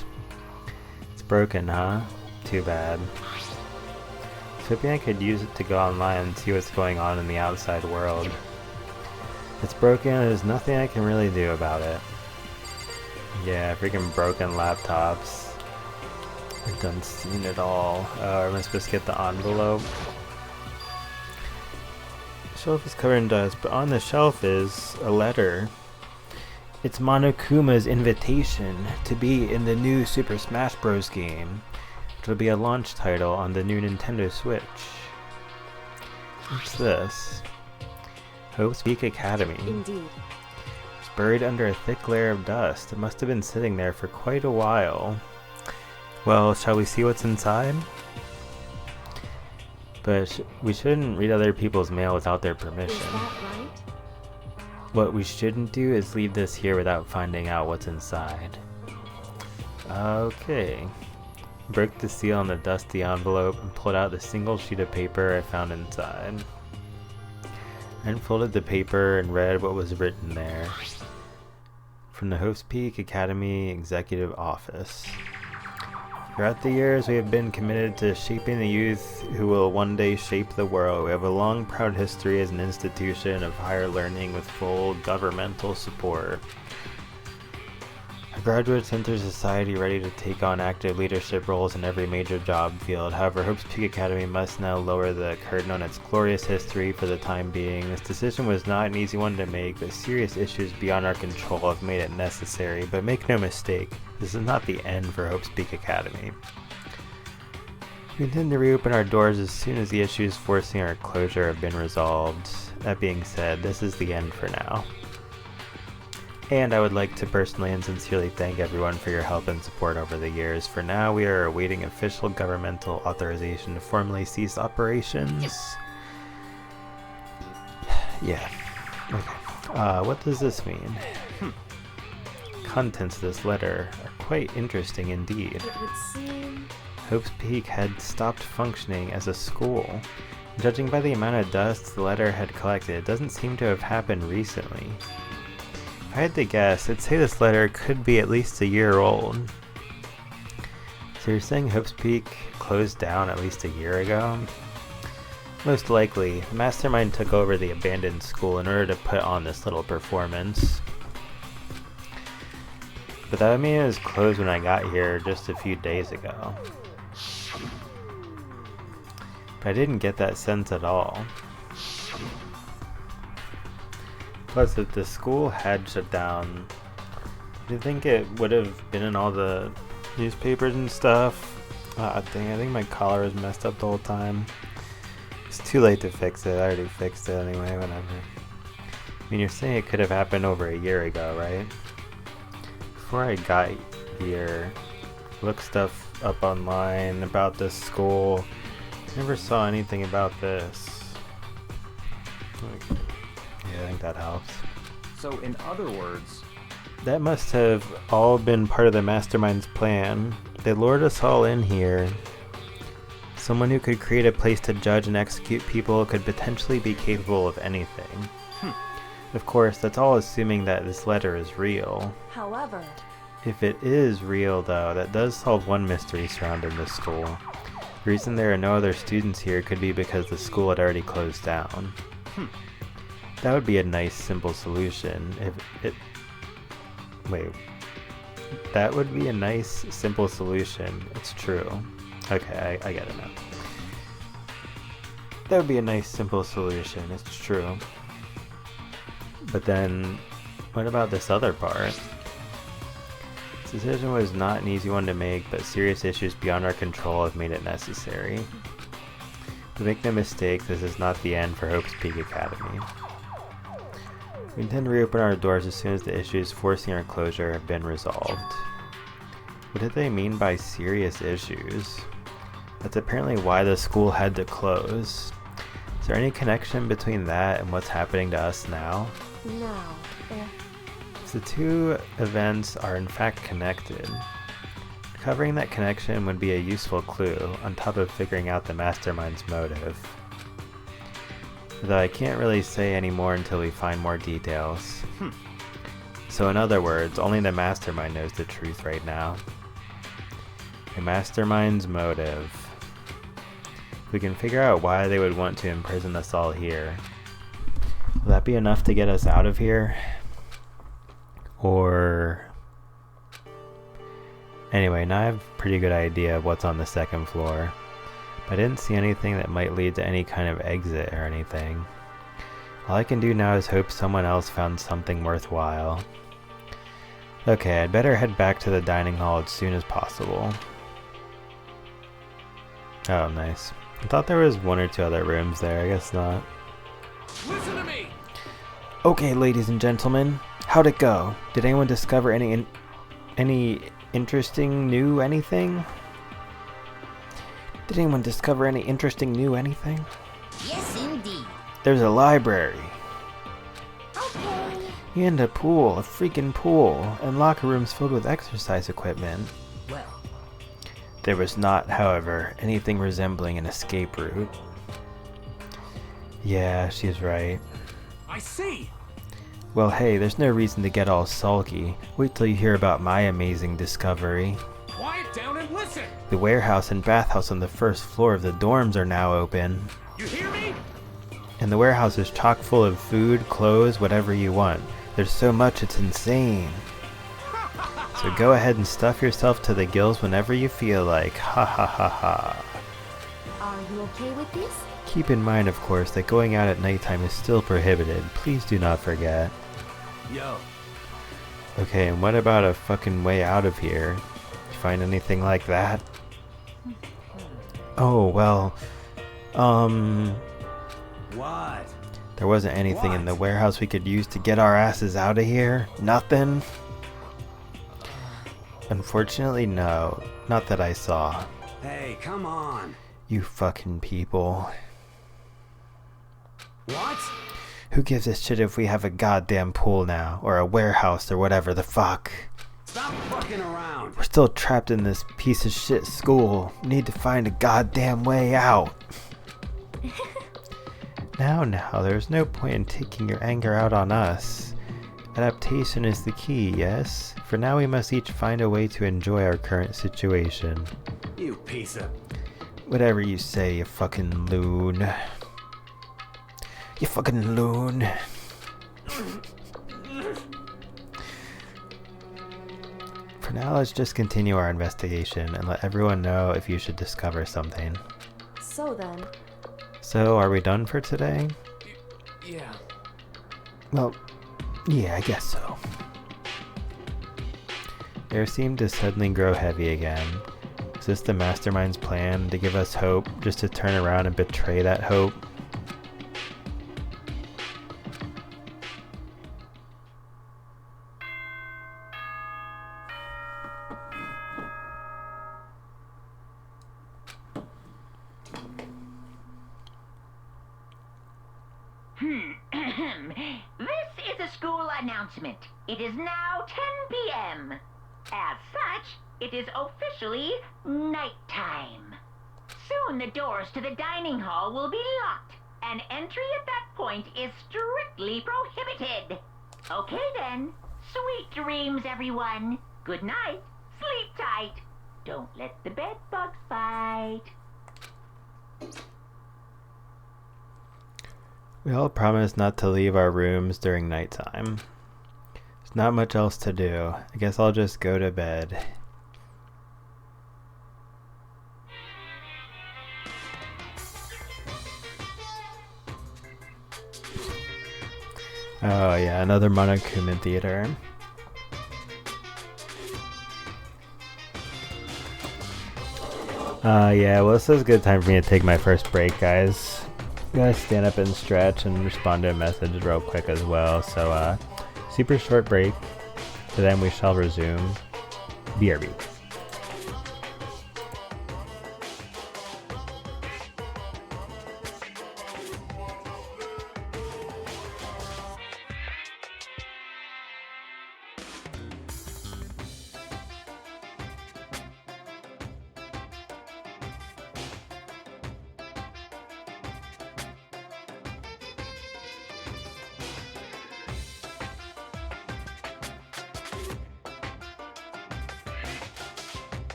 It's broken, huh? Too bad. I was hoping I could use it to go online and see what's going on in the outside world. It's broken and there's nothing I can really do about it. Yeah, freaking broken laptops. I've done seen it all. Oh, am I supposed to get the envelope? The shelf is covered in dust, but on the shelf is a letter. It's Monokuma's invitation to be in the new Super Smash Bros. Game. It'll be a launch title on the new Nintendo Switch. What's this? Hope's Peak Academy. indeed. It's buried under a thick layer of dust. It must have been sitting there for quite a while. Well, shall we see what's inside? But we shouldn't read other people's mail without their Is permission. that right? What we shouldn't do is leave this here without finding out what's inside. Okay. Broke the seal on the dusty envelope and pulled out the single sheet of paper I found inside. I unfolded the paper and read what was written there. From the Hope's Peak Academy Executive Office. Throughout the years, we have been committed to shaping the youth who will one day shape the world. We have a long, proud history as an institution of higher learning with full governmental support. Our graduates enter society ready to take on active leadership roles in every major job field. However, Hope's Peak Academy must now lower the curtain on its glorious history for the time being. This decision was not an easy one to make, but serious issues beyond our control have made it necessary. But make no mistake, this is not the end for Hope's Peak Academy. We intend to reopen our doors as soon as the issues forcing our closure have been resolved. That being said, this is the end for now. And I would like to personally and sincerely thank everyone for your help and support over the years. For now, we are awaiting official governmental authorization to formally cease operations. Yeah. Okay. What does this mean? Contents of this letter are quite interesting indeed. It would seem. Hope's Peak had stopped functioning as a school. Judging by the amount of dust the letter had collected, it doesn't seem to have happened recently. If I had to guess, I'd say this letter could be at least a year old. So you're saying Hope's Peak closed down at least a year ago? Most likely, the mastermind took over the abandoned school in order to put on this little performance. But that would mean it was closed when I got here just a few days ago. But I didn't get that sense at all. Plus, if the school had shut down, do you think it would have been in all the newspapers and stuff? I think my collar was messed up the whole time. It's too late to fix it. I already fixed it anyway, whatever. I mean, you're saying it could have happened over a year ago, right? Before I got here, looked stuff up online about this school. Never saw anything about this. Yeah, I think that helps. So, in other words, That must have all been part of the mastermind's plan. They lured us all in here. Someone who could create a place to judge and execute people could potentially be capable of anything. Of course, that's all assuming that this letter is real. However, If it is real, though, that does solve one mystery surrounding the school. The reason there are no other students here could be because the school had already closed down. That would be a nice, simple solution if it... Wait. That would be a nice, simple solution. It's true. Okay, I get it now. That would be a nice, simple solution. It's true. But then, What about this other part? This decision was not an easy one to make, but serious issues beyond our control have made it necessary. But make no mistake, this is not the end for Hope's Peak Academy. We intend to reopen our doors as soon as the issues forcing our closure have been resolved. What did they mean by serious issues? That's apparently why the school had to close. Is there any connection between that and what's happening to us now? No. The two events are in fact connected. Covering that connection would be a useful clue, on top of figuring out the mastermind's motive. Though I can't really say any more until we find more details. So in other words, only the mastermind knows the truth right now. The mastermind's motive. If we can figure out why they would want to imprison us all here, will that be enough to get us out of here? Or... Anyway, now I have a pretty good idea of what's on the second floor. But I didn't see anything that might lead to any kind of exit or anything. All I can do now is hope someone else found something worthwhile. Okay, I'd better head back to the dining hall as soon as possible. Oh, nice. I thought there was one or two other rooms there, I guess not. Listen to me! Okay, ladies and gentlemen, how'd it go? Did anyone discover any interesting new anything? Did anyone discover any interesting new anything? Yes, indeed. There's a library. Okay. And a pool, a freaking pool, and locker rooms filled with exercise equipment. Well, There was not, however, anything resembling an escape route. Yeah, she's right. I see! Well, hey, there's no reason to get all sulky. Wait till you hear about my amazing discovery. Quiet down and listen! The warehouse and bathhouse on the first floor of the dorms are now open. You hear me? And the warehouse is chock full of food, clothes, whatever you want. There's so much it's insane. So go ahead and stuff yourself to the gills whenever you feel like. Ha ha ha ha. Are you okay with this? Keep in mind, of course, that going out at nighttime is still prohibited. Please do not forget. Yo. Okay, and what about a fucking way out of here? You find anything like that? Oh, well, What? there wasn't anything in the What? warehouse we could use to get our asses out of here? Nothing? Unfortunately, no. Not that I saw. Hey, come on. You fucking people. What? Who gives a shit if we have a goddamn pool now? Or a warehouse or whatever the fuck? Stop fucking around. We're still trapped in this piece of shit school. We need to find a goddamn way out. Now, there's no point in taking your anger out on us. Adaptation is the key, yes? For now we must each find a way to enjoy our current situation. You piece of... Whatever you say, you fucking loon. You fucking loon. For now, let's just continue our investigation and let everyone know if you should discover something. So then, So, are we done for today? Yeah. Well, yeah, I guess so. Air seemed to suddenly grow heavy again. Is this the mastermind's plan to give us hope, just to turn around and betray that hope? This is a school announcement. It is now 10 p.m. As such, it is officially nighttime. Soon the doors to the dining hall will be locked, and entry at that point is strictly prohibited. Okay then. Sweet dreams, everyone. Good night. Sleep tight. Don't let the bed bugs bite. We all promised not to leave our rooms during nighttime. There's not much else to do. I guess I'll just go to bed. Oh yeah, another Monokuma theater. Yeah, well, this is a good time for me to take my first break, guys. I'm gonna stand up and stretch and respond to a message real quick as well. So, super short break. So then we shall resume. BRB.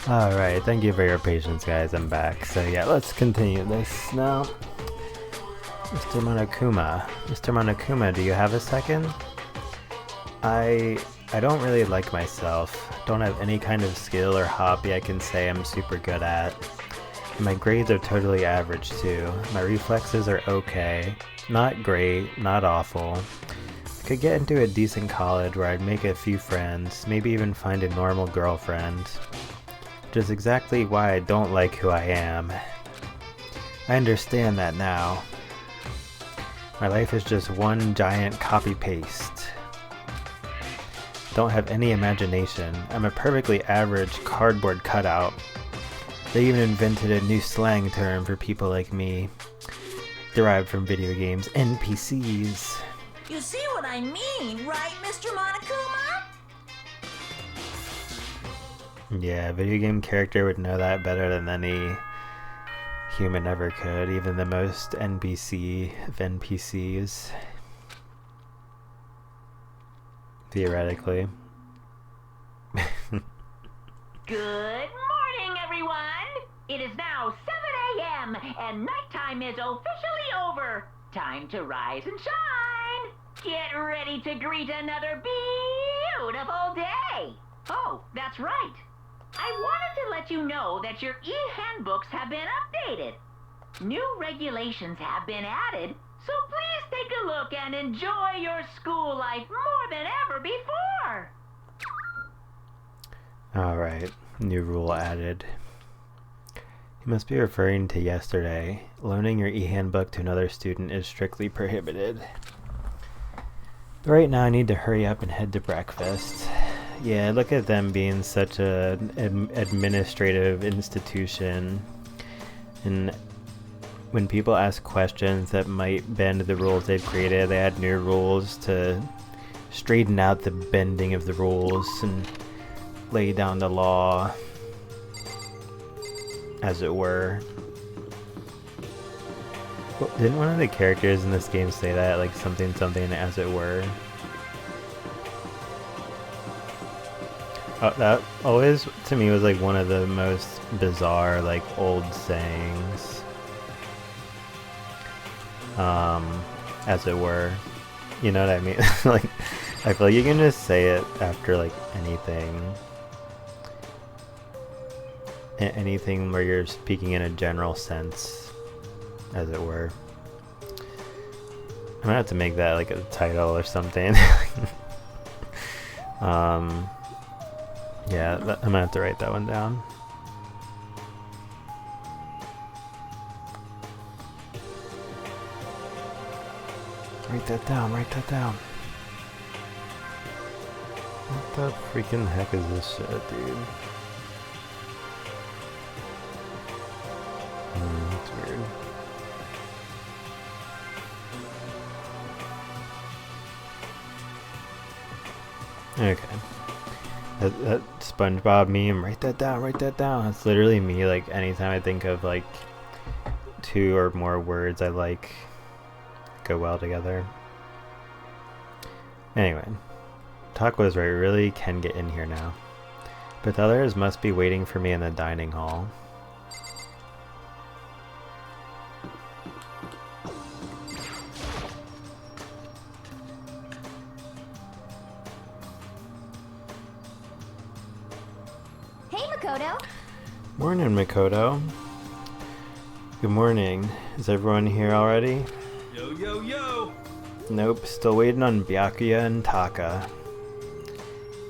Alright, thank you for your patience, guys. I'm back. So yeah, let's continue this now. Mr. Monokuma. Mr. Monokuma, do you have a second? I don't really like myself. Don't have any kind of skill or hobby I can say I'm super good at. My grades are totally average too. My reflexes are okay. Not great, not awful. I could get into a decent college where I'd make a few friends, maybe even find a normal girlfriend. Which is exactly why I don't like who I am. I understand that now. My life is just one giant copy-paste. Don't have any imagination. I'm a perfectly average cardboard cutout. They even invented a new slang term for people like me, derived from video games, NPCs. You see what I mean, right, Mr. Monokuma? Yeah, a video game character would know that better than any human ever could, even the most NPC of NPCs. Theoretically. Good morning, everyone! It is now 7 a.m. and nighttime is officially over. Time to rise and shine. Get ready to greet another beautiful day. Oh, that's right. I wanted to let you know that your e-handbooks have been updated. New regulations have been added, so please take a look and enjoy your school life more than ever before. Alright, new rule added. You must be referring to yesterday. Loaning your e-handbook to another student is strictly prohibited. But right now I need to hurry up and head to breakfast. Yeah, look at them being such an administrative institution. And when people ask questions that might bend the rules they've created, they add new rules to straighten out the bending of the rules and lay down the law, as it were. Well, didn't one of the characters in this game say that? Like something as it were? Oh, that always, to me, was like one of the most bizarre, like, old sayings. As it were. You know what I mean? Like, I feel like you can just say it after, like, anything. Anything where you're speaking in a general sense. as it were. I'm gonna have to make that like a title or something. Yeah, I'm gonna have to write that one down. Write that down, write that down. What the freaking heck is this shit, dude? That's weird. Okay. That SpongeBob meme, write that down, write that down. It's literally me, like, anytime I think of, like, 2 or more words I like go well together. Anyway. Talk was right, we really can get in here now. But the others must be waiting for me in the dining hall. Hey, Makoto. Morning, Makoto. Good morning. Is everyone here already? Yo, yo, yo! Nope, still waiting on Byakuya and Taka.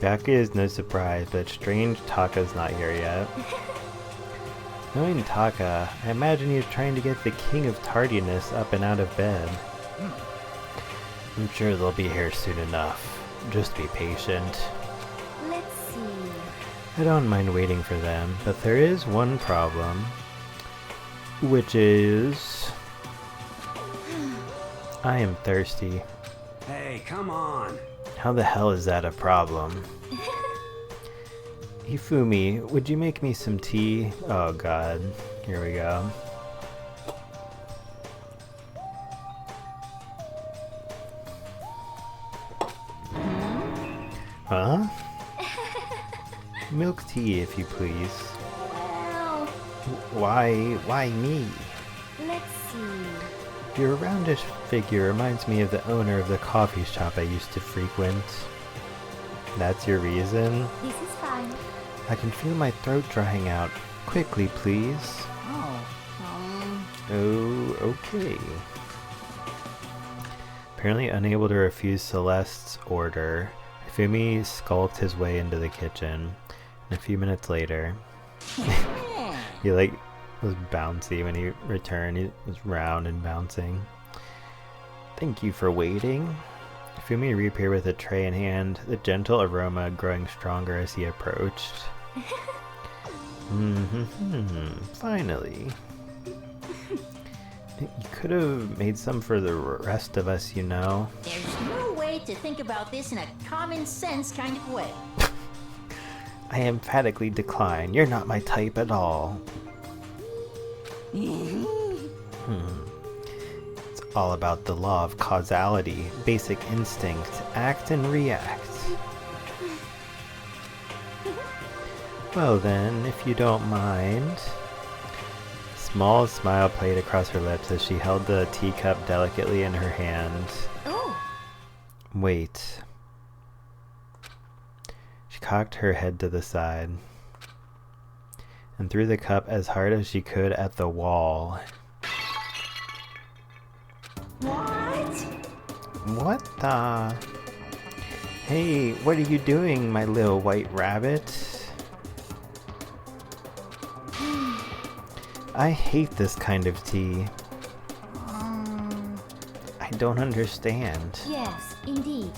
Byakuya is no surprise, but it's strange Taka's not here yet. Knowing Taka, I imagine he's trying to get the king of tardiness up and out of bed. I'm sure they'll be here soon enough. Just be patient. Let's see. I don't mind waiting for them, but there is one problem. Which is... I am thirsty. Hey, come on! How the hell is that a problem? Ifumi, would you make me some tea? Oh god, here we go. Huh? Milk tea, if you please. Well, Why me? let's see. Your roundish figure reminds me of the owner of the coffee shop I used to frequent. That's your reason? This is fine. I can feel my throat drying out. Quickly, please. Oh, okay. Apparently unable to refuse Celeste's order, Ifumi skulked his way into the kitchen. And a few minutes later, he was bouncy when he returned. He was round and bouncing. Thank you for waiting. Ifumi reappeared with a tray in hand, the gentle aroma growing stronger as he approached. Finally. You could have made some for the rest of us, you know. There's no way to think about this in a common sense kind of way. I emphatically decline. You're not my type at all. It's all about the law of causality, basic instinct, act and react. Well then, if you don't mind. A small smile played across her lips as she held the teacup delicately in her hand. Oh, Wait. She cocked her head to the side and threw the cup as hard as she could at the wall. What? What the? Hey, what are you doing, my little white rabbit? I hate this kind of tea. I don't understand. yes, indeed.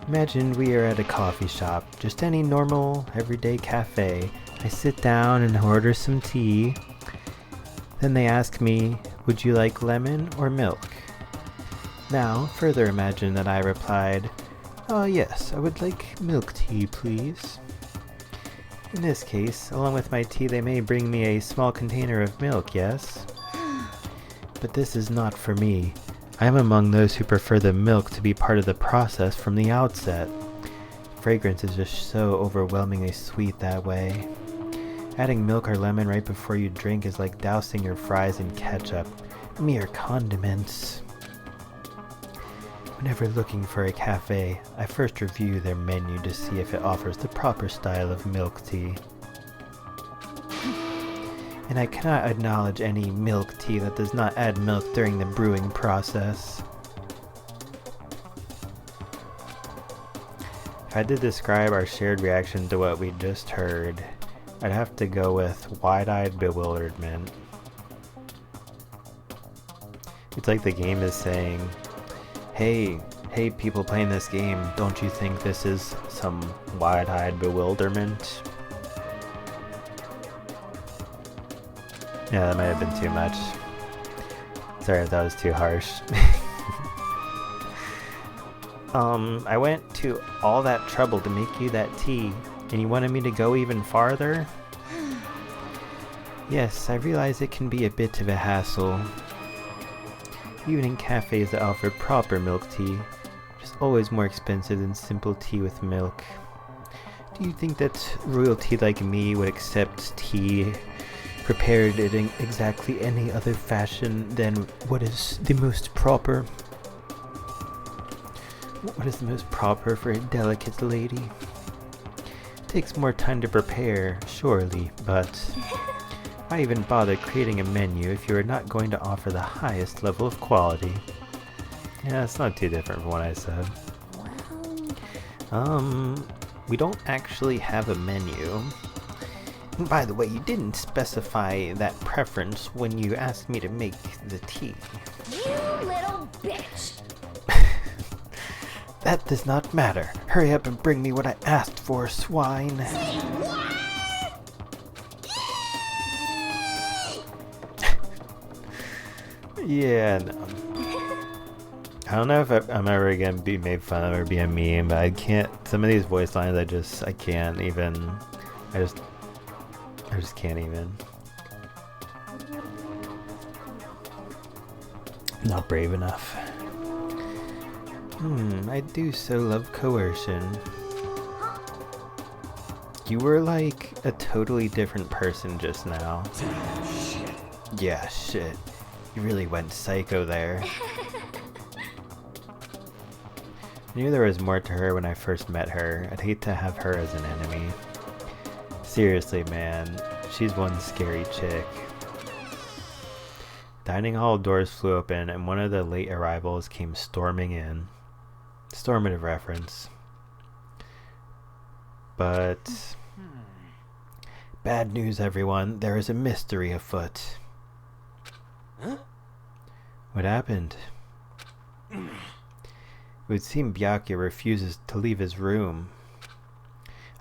Imagine we are at a coffee shop, just any normal, everyday cafe. I sit down and order some tea. Then they ask me, would you like lemon or milk? Now, further imagine that I replied, oh yes, I would like milk tea, please. In this case, along with my tea, they may bring me a small container of milk, yes? But this is not for me. I am among those who prefer the milk to be part of the process from the outset. Fragrance is just so overwhelmingly sweet that way. Adding milk or lemon right before you drink is like dousing your fries in ketchup. Mere condiments. Whenever looking for a cafe, I first review their menu to see if it offers the proper style of milk tea. and I cannot acknowledge any milk tea that does not add milk during the brewing process. If I had to describe our shared reaction to what we just heard, I'd have to go with wide-eyed bewilderment. It's like the game is saying, hey people playing this game, don't you think this is some wide-eyed bewilderment? Yeah, that might have been too much. Sorry if that was too harsh. I went to all that trouble to make you that tea, and you wanted me to go even farther? Yes, I realize it can be a bit of a hassle. Even in cafes that offer proper milk tea, which is always more expensive than simple tea with milk. Do you think that royalty like me would accept tea prepared in exactly any other fashion than what is the most proper? What is the most proper for a delicate lady? It takes more time to prepare, surely, but why even bother creating a menu if you are not going to offer the highest level of quality? Yeah, it's not too different from what I said. We don't actually have a menu. And by the way, you didn't specify that preference when you asked me to make the tea. You little bitch! That does not matter. Hurry up and bring me what I asked for, swine. Yeah, no. I don't know if I'm ever gonna be made fun of or be a meme, but I can't. Some of these voice lines, I can't even. I just can't even. Not brave enough. I do so love coercion. You were like a totally different person just now. Yeah, shit. You really went psycho there. I knew there was more to her when I first met her. I'd hate to have her as an enemy. Seriously, man. She's one scary chick. Dining hall doors flew open and one of the late arrivals came storming in. Stormative reference. But bad news, everyone. There is a mystery afoot. Huh? What happened? It would seem Byakuya refuses to leave his room.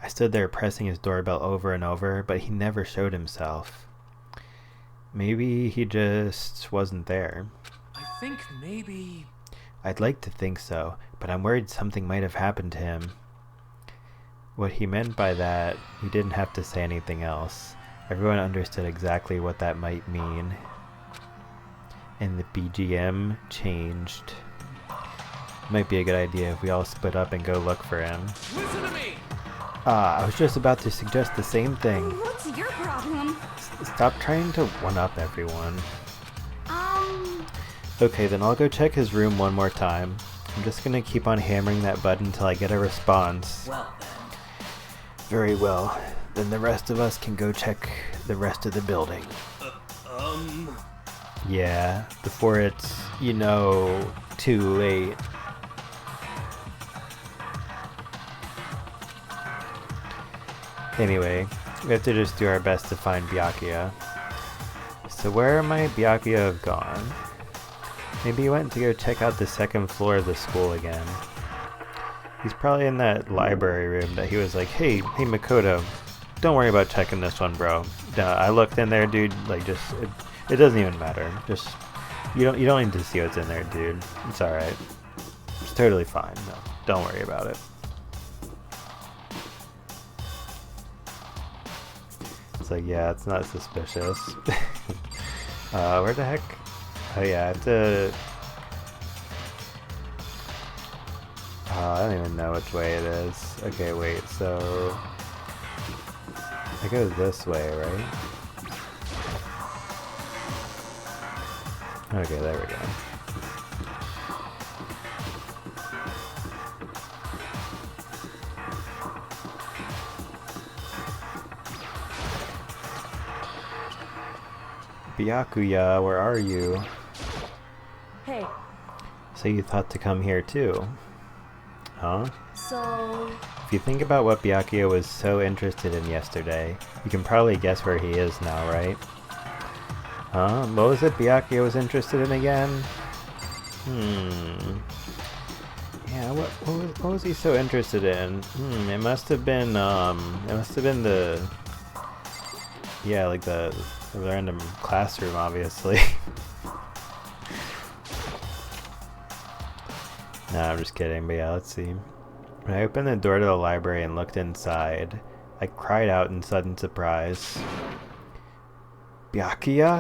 I stood there pressing his doorbell over and over, but he never showed himself. Maybe he just wasn't there. I think maybe... I'd like to think so, but I'm worried something might have happened to him. What he meant by that, he didn't have to say anything else. Everyone understood exactly what that might mean. And the BGM changed. Might be a good idea if we all split up and go look for him. Listen to me! I was just about to suggest the same thing. What's your problem? Stop trying to one-up everyone. Okay, then I'll go check his room one more time. I'm just gonna keep on hammering that button until I get a response. Well then. Very well. Then the rest of us can go check the rest of the building. Yeah, before it's, you know, too late. Anyway, we have to just do our best to find Byakuya. So where might Byakuya have gone? Maybe he went to go check out the second floor of the school again. He's probably in that library room that he was like, hey Makoto, don't worry about checking this one, bro. I looked in there, dude. Like, just it doesn't even matter. Just you don't need to see what's in there, dude. It's all right. It's totally fine. No, don't worry about it. It's like, yeah, it's not suspicious. Where the heck? Oh yeah, I have to... I don't even know which way it is. Okay, wait, so... I go this way, right? Okay, there we go. Byakuya, where are you? Hey, So you thought to come here too? Huh? so... If you think about what Byakuya was so interested in yesterday, you can probably guess where he is now, right? Huh? What was it Byakuya was interested in again? Yeah, what was he so interested in? It must have been the... Yeah, like the random classroom, obviously. Nah, I'm just kidding, but yeah, let's see. When I opened the door to the library and looked inside, I cried out in sudden surprise. Byakuya?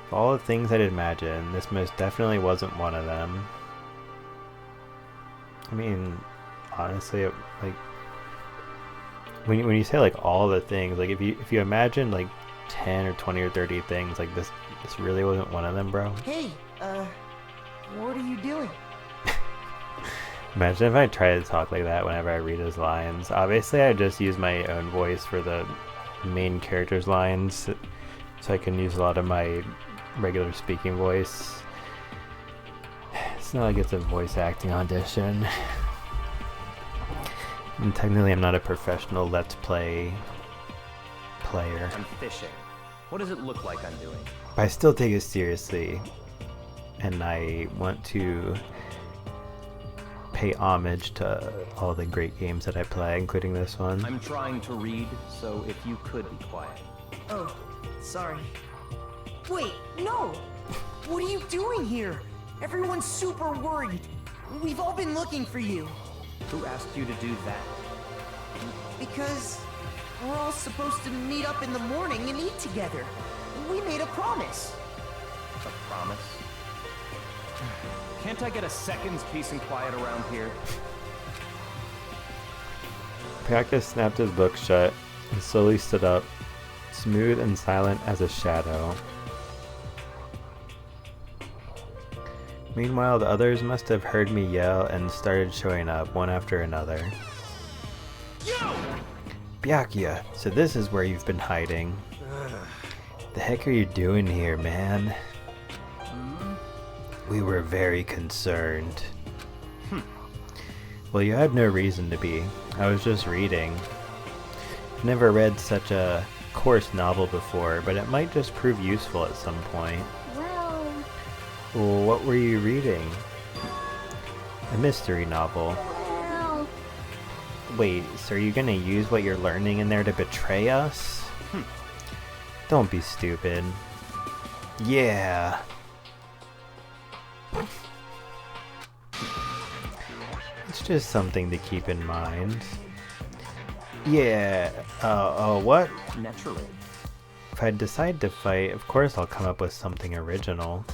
Of all the things I'd imagined, this most definitely wasn't one of them. I mean, honestly, like, when you say like all the things, like if you imagine like 10 or 20 or 30 things, like this really wasn't one of them, bro. Hey, what are you doing? Imagine if I tried to talk like that whenever I read his lines. Obviously, I just use my own voice for the main character's lines, so I can use a lot of my regular speaking voice. It's not like it's a voice acting audition. And technically, I'm not a professional Let's Play player. I'm fishing. What does it look like I'm doing? But I still take it seriously, and I want to pay homage to all the great games that I play, including this one. I'm trying to read, so if you could be quiet. Oh, sorry. Wait, no! What are you doing here? Everyone's super worried. We've all been looking for you. Who asked you to do that? Because we're all supposed to meet up in the morning and eat together. We made a promise. A promise? Can't I get a second's peace and quiet around here? Byakuya snapped his book shut and slowly stood up, smooth and silent as a shadow. Meanwhile, the others must have heard me yell and started showing up, one after another. Byakuya, so this is where you've been hiding. The heck are you doing here, man? We were very concerned. Well, you had no reason to be. I was just reading. I've never read such a coarse novel before, but it might just prove useful at some point. Well, what were you reading? A mystery novel. Well... Wait, so are you gonna use what you're learning in there to betray us? Don't be stupid. Yeah. It's just something to keep in mind. Yeah, what? Naturally. If I decide to fight, of course I'll come up with something original.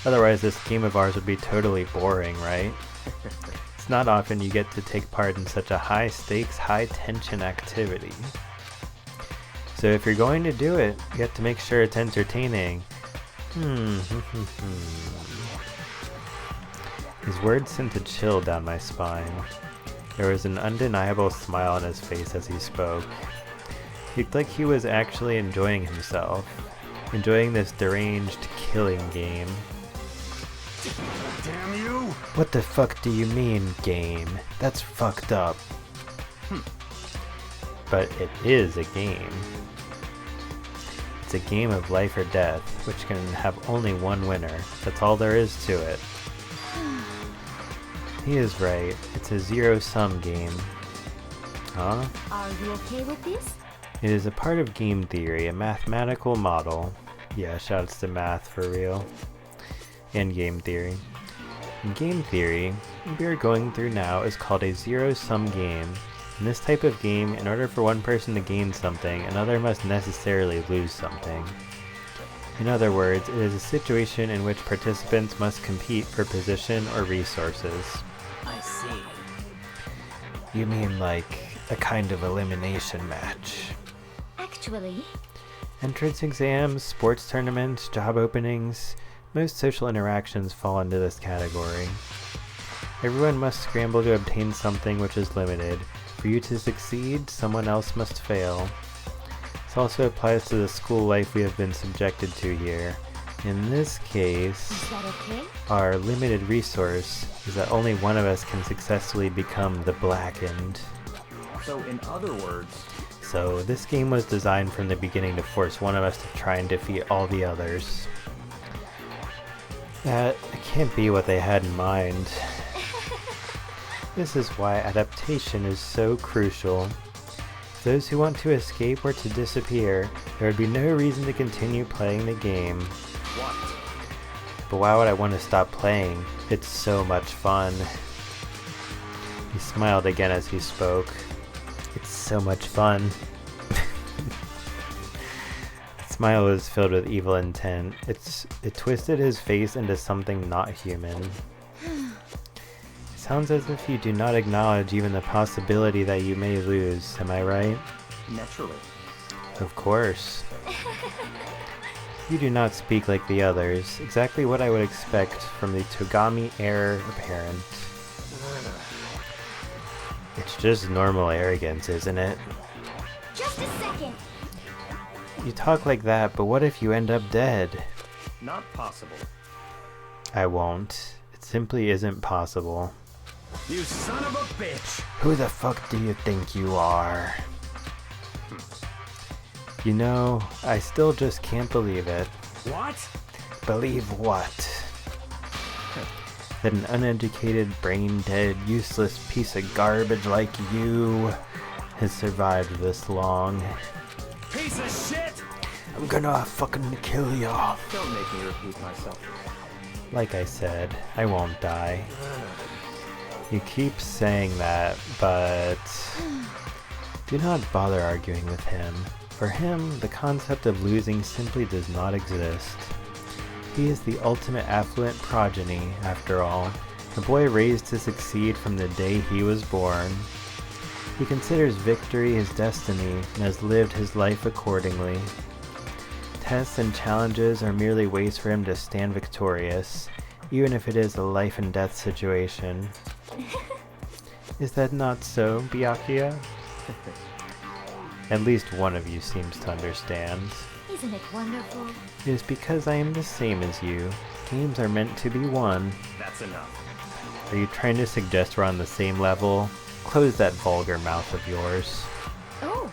Otherwise this game of ours would be totally boring, right? It's not often you get to take part in such a high-stakes, high-tension activity. So if you're going to do it, you have to make sure it's entertaining. His words sent a chill down my spine. There was an undeniable smile on his face as he spoke. He looked like he was actually enjoying himself, enjoying this deranged killing game. Damn you! What the fuck do you mean, game? That's fucked up. But it is a game. It's a game of life or death, which can have only one winner. That's all there is to it. He is right. It's a zero-sum game. Huh? Are you okay with this? It is a part of game theory, a mathematical model. Yeah, shouts to math for real. And game theory. In game theory, what we are going through now is called a zero-sum game. In this type of game, in order for one person to gain something, another must necessarily lose something. In other words, it is a situation in which participants must compete for position or resources. I see. You mean like a kind of elimination match? Actually, Entrance exams, sports tournaments, job openings, most social interactions fall into this category. Everyone must scramble to obtain something which is limited. For you to succeed, someone else must fail. This also applies to the school life we have been subjected to here. In this case, Is that okay? our limited resource is that only one of us can successfully become the Blackened. So in other words, So this game was designed from the beginning to force one of us to try and defeat all the others. That can't be what they had in mind. This is why adaptation is so crucial. If those who want to escape were to disappear, there would be no reason to continue playing the game. what? But why would I want to stop playing? It's so much fun. He smiled again as he spoke. It's so much fun. The smile was filled with evil intent. It twisted his face into something not human. It sounds as if you do not acknowledge even the possibility that you may lose, am I right? Naturally. Of course. You do not speak like the others, exactly what I would expect from the Togami heir apparent. It's just normal arrogance, isn't it? Just a second. You talk like that, but what if you end up dead? Not possible. I won't. It simply isn't possible. You son of a bitch! Who the fuck do you think you are? You know, I still just can't believe it. What? Believe what? That an uneducated, brain-dead, useless piece of garbage like you has survived this long. Piece of shit! I'm gonna fucking kill ya. Don't make me repeat myself. Like I said, I won't die. You keep saying that, but do not bother arguing with him. For him, the concept of losing simply does not exist. He is the ultimate affluent progeny, after all, a boy raised to succeed from the day he was born. He considers victory his destiny and has lived his life accordingly. Tests and challenges are merely ways for him to stand victorious, even if it is a life and death situation. Is that not so, Byakuya? At least one of you seems to understand. Isn't it wonderful? It is because I am the same as you. Games are meant to be won. That's enough. Are you trying to suggest we're on the same level? Close that vulgar mouth of yours. Oh,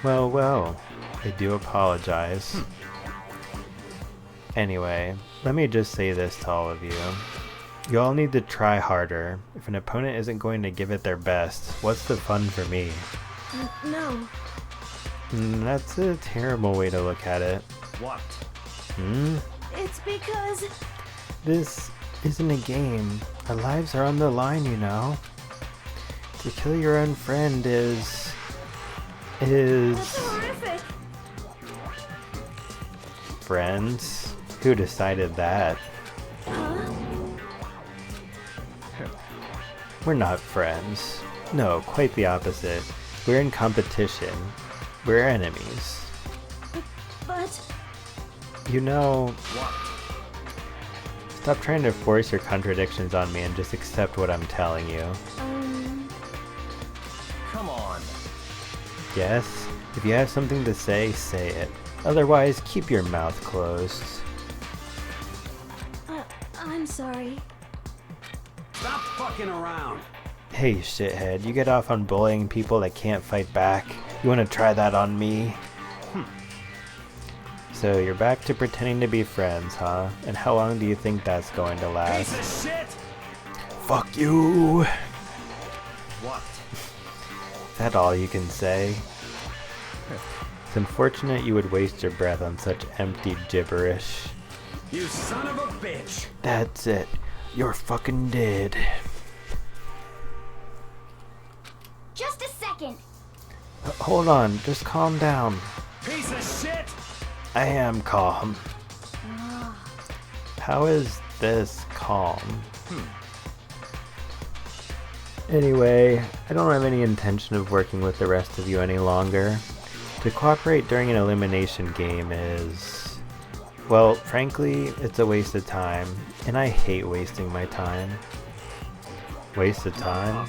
Well, I do apologize. Anyway, let me just say this to all of you. You all need to try harder. If an opponent isn't going to give it their best, what's the fun for me? no. That's a terrible way to look at it. What? It's because... This isn't a game. Our lives are on the line, you know. To kill your own friend is... That's horrific. Friends? Who decided that? Huh? We're not friends. No, quite the opposite. We're in competition. We're enemies. But... You know, What? stop trying to force your contradictions on me and just accept what I'm telling you. Come on. Yes? If you have something to say, say it. Otherwise, keep your mouth closed. I'm sorry. Stop fucking around! Hey, shithead, you get off on bullying people that can't fight back. You wanna try that on me? So you're back to pretending to be friends, huh? And how long do you think that's going to last? Piece of shit! Fuck you! What? Is that all you can say? It's unfortunate you would waste your breath on such empty gibberish. You son of a bitch! That's it. You're fucking dead. Just a second. Hold on, just calm down. Piece of shit! I am calm. How is this calm? Anyway, I don't have any intention of working with the rest of you any longer. To cooperate during an elimination game is... well, frankly, it's a waste of time, and I hate wasting my time. Waste of time?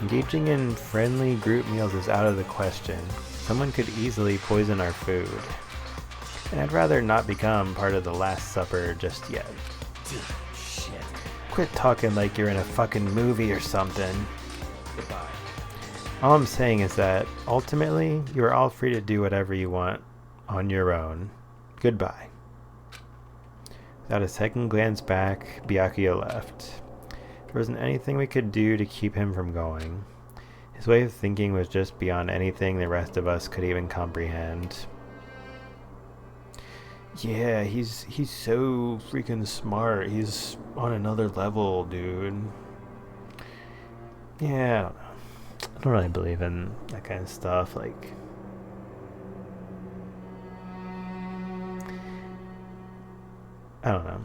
Engaging in friendly group meals is out of the question. Someone could easily poison our food. And I'd rather not become part of the Last Supper just yet. Shit. Quit talking like you're in a fucking movie or something. Goodbye. All I'm saying is that, ultimately, you are all free to do whatever you want on your own. Goodbye. Without a second glance back, Byakuya left. There wasn't anything we could do to keep him from going. His way of thinking was just beyond anything the rest of us could even comprehend. Yeah, he's so freaking smart. He's on another level, dude. Yeah, I don't really believe in that kind of stuff. Like, I don't know.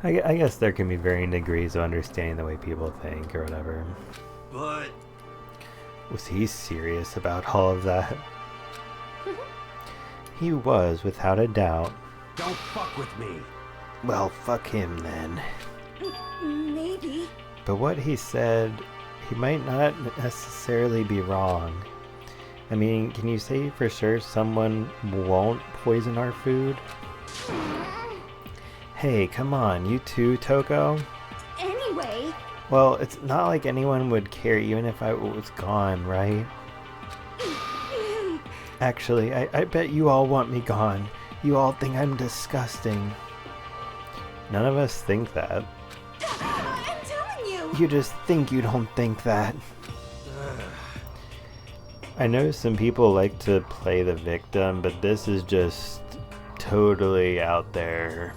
I guess there can be varying degrees of understanding the way people think or whatever. But Was he serious about all of that? He was, without a doubt. don't fuck with me. Well, fuck him then. Maybe. But what he said, he might not necessarily be wrong. I mean, can you say for sure someone won't poison our food? Hey, come on, you too, Toko? Anyway, Well, it's not like anyone would care even if I was gone, right? Actually, I bet you all want me gone. You all think I'm disgusting. None of us think that. I'm telling you. You just think you don't think that. I know some people like to play the victim, but this is just totally out there.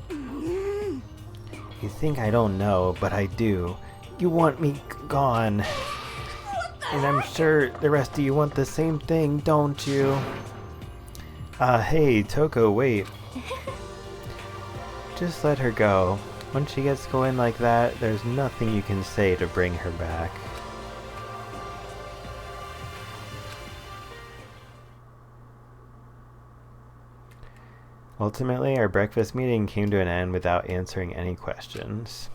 You think I don't know, but I do. You want me gone. And I'm sure the rest of you want the same thing, don't you? Hey, Toko, wait. Just let her go. Once she gets going like that, there's nothing you can say to bring her back. Ultimately, our breakfast meeting came to an end without answering any questions.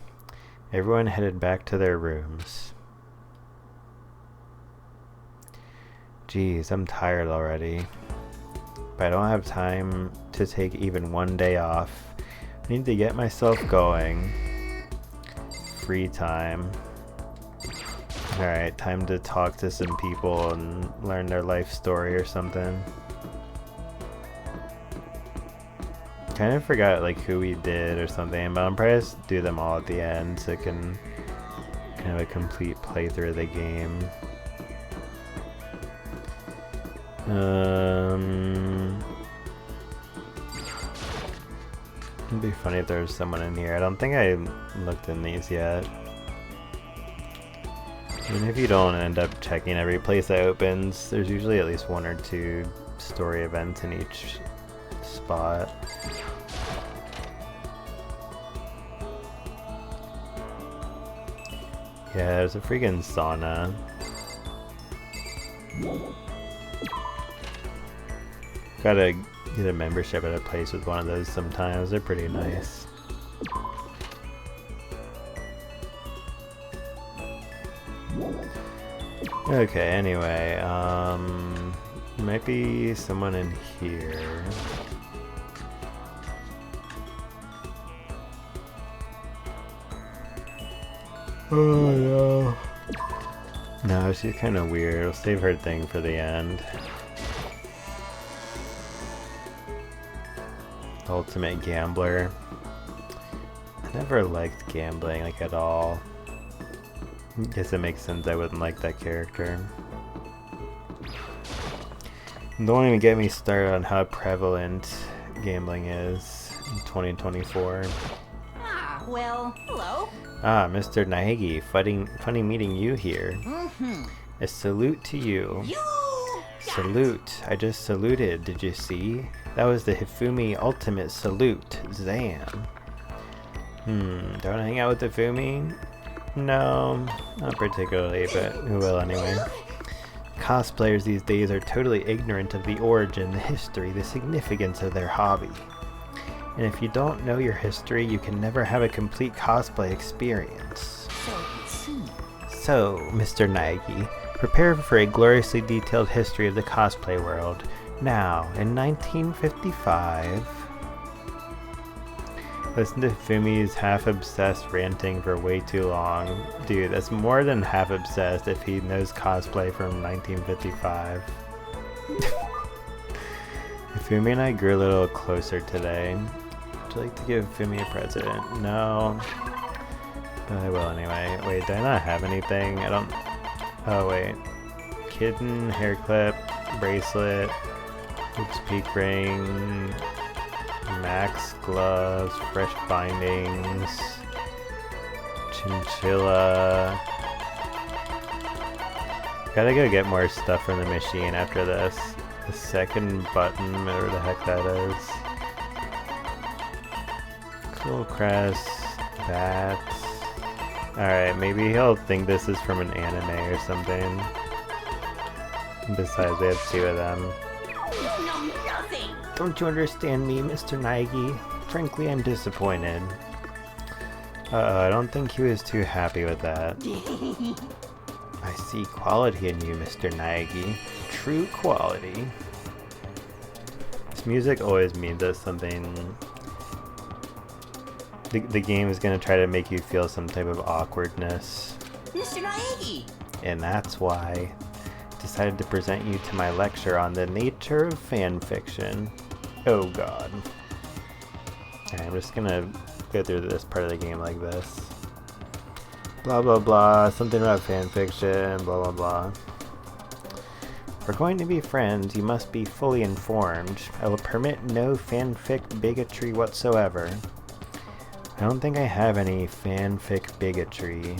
Everyone headed back to their rooms. Geez, I'm tired already. But I don't have time to take even one day off. I need to get myself going. Free time. Alright, time to talk to some people and learn their life story or something. Kind of forgot like who we did or something, but I'll probably just do them all at the end so I can kind of a complete playthrough of the game. It'd be funny if there was someone in here. I don't think I looked in these yet. Even if you don't end up checking every place that opens, there's usually at least one or two story events in each spot. Yeah, there's a freaking sauna. Gotta get a membership at a place with one of those sometimes. They're pretty nice. Okay, anyway, might be someone in here. Oh no. No, she's kind of weird. I'll save her thing for the end. Ultimate gambler. I never liked gambling, like, at all. Guess it makes sense I wouldn't like that character. Don't even get me started on how prevalent gambling is in 2024. Ah, well, hello. Ah, Mr. Naegi, funny meeting you here. A salute to you. Salute. I just saluted, did you see? That was the Hifumi ultimate salute. Zam. Don't hang out with Hifumi? No, not particularly, but who will anyway. Cosplayers these days are totally ignorant of the origin, the history, the significance of their hobby. And if you don't know your history, you can never have a complete cosplay experience. So it seems. So, Mr. Naegi, prepare for a gloriously detailed history of the cosplay world. Now, in 1955... Listen to Fumi's half-obsessed ranting for way too long. Dude, that's more than half-obsessed if he knows cosplay from 1955. Fumi and I grew a little closer today. Would you like to give Fumi a present? No. But I will anyway. Wait, do I not have anything? I don't... Oh, wait. Kitten, hair clip, bracelet, oops, peak ring, Max gloves, fresh bindings, chinchilla. Gotta go get more stuff from the machine after this. The second button, whatever the heck that is. Cool crest, bats. Alright, maybe he'll think this is from an anime or something. Besides, we have two of them. You know nothing! Don't you understand me, Mr. Naegi? Frankly, I'm disappointed. I don't think he was too happy with that. I see quality in you, Mr. Naegi. True quality. This music always means that something... The game is going to try to make you feel some type of awkwardness. Mr. Naegi! And that's why I decided to present you to my lecture on the nature of fan fiction. Oh god. Okay, I'm just gonna go through this part of the game like this. Blah blah blah, something about fan fiction, blah blah blah. If we're going to be friends, you must be fully informed. I will permit no fanfic bigotry whatsoever. I don't think I have any fanfic bigotry.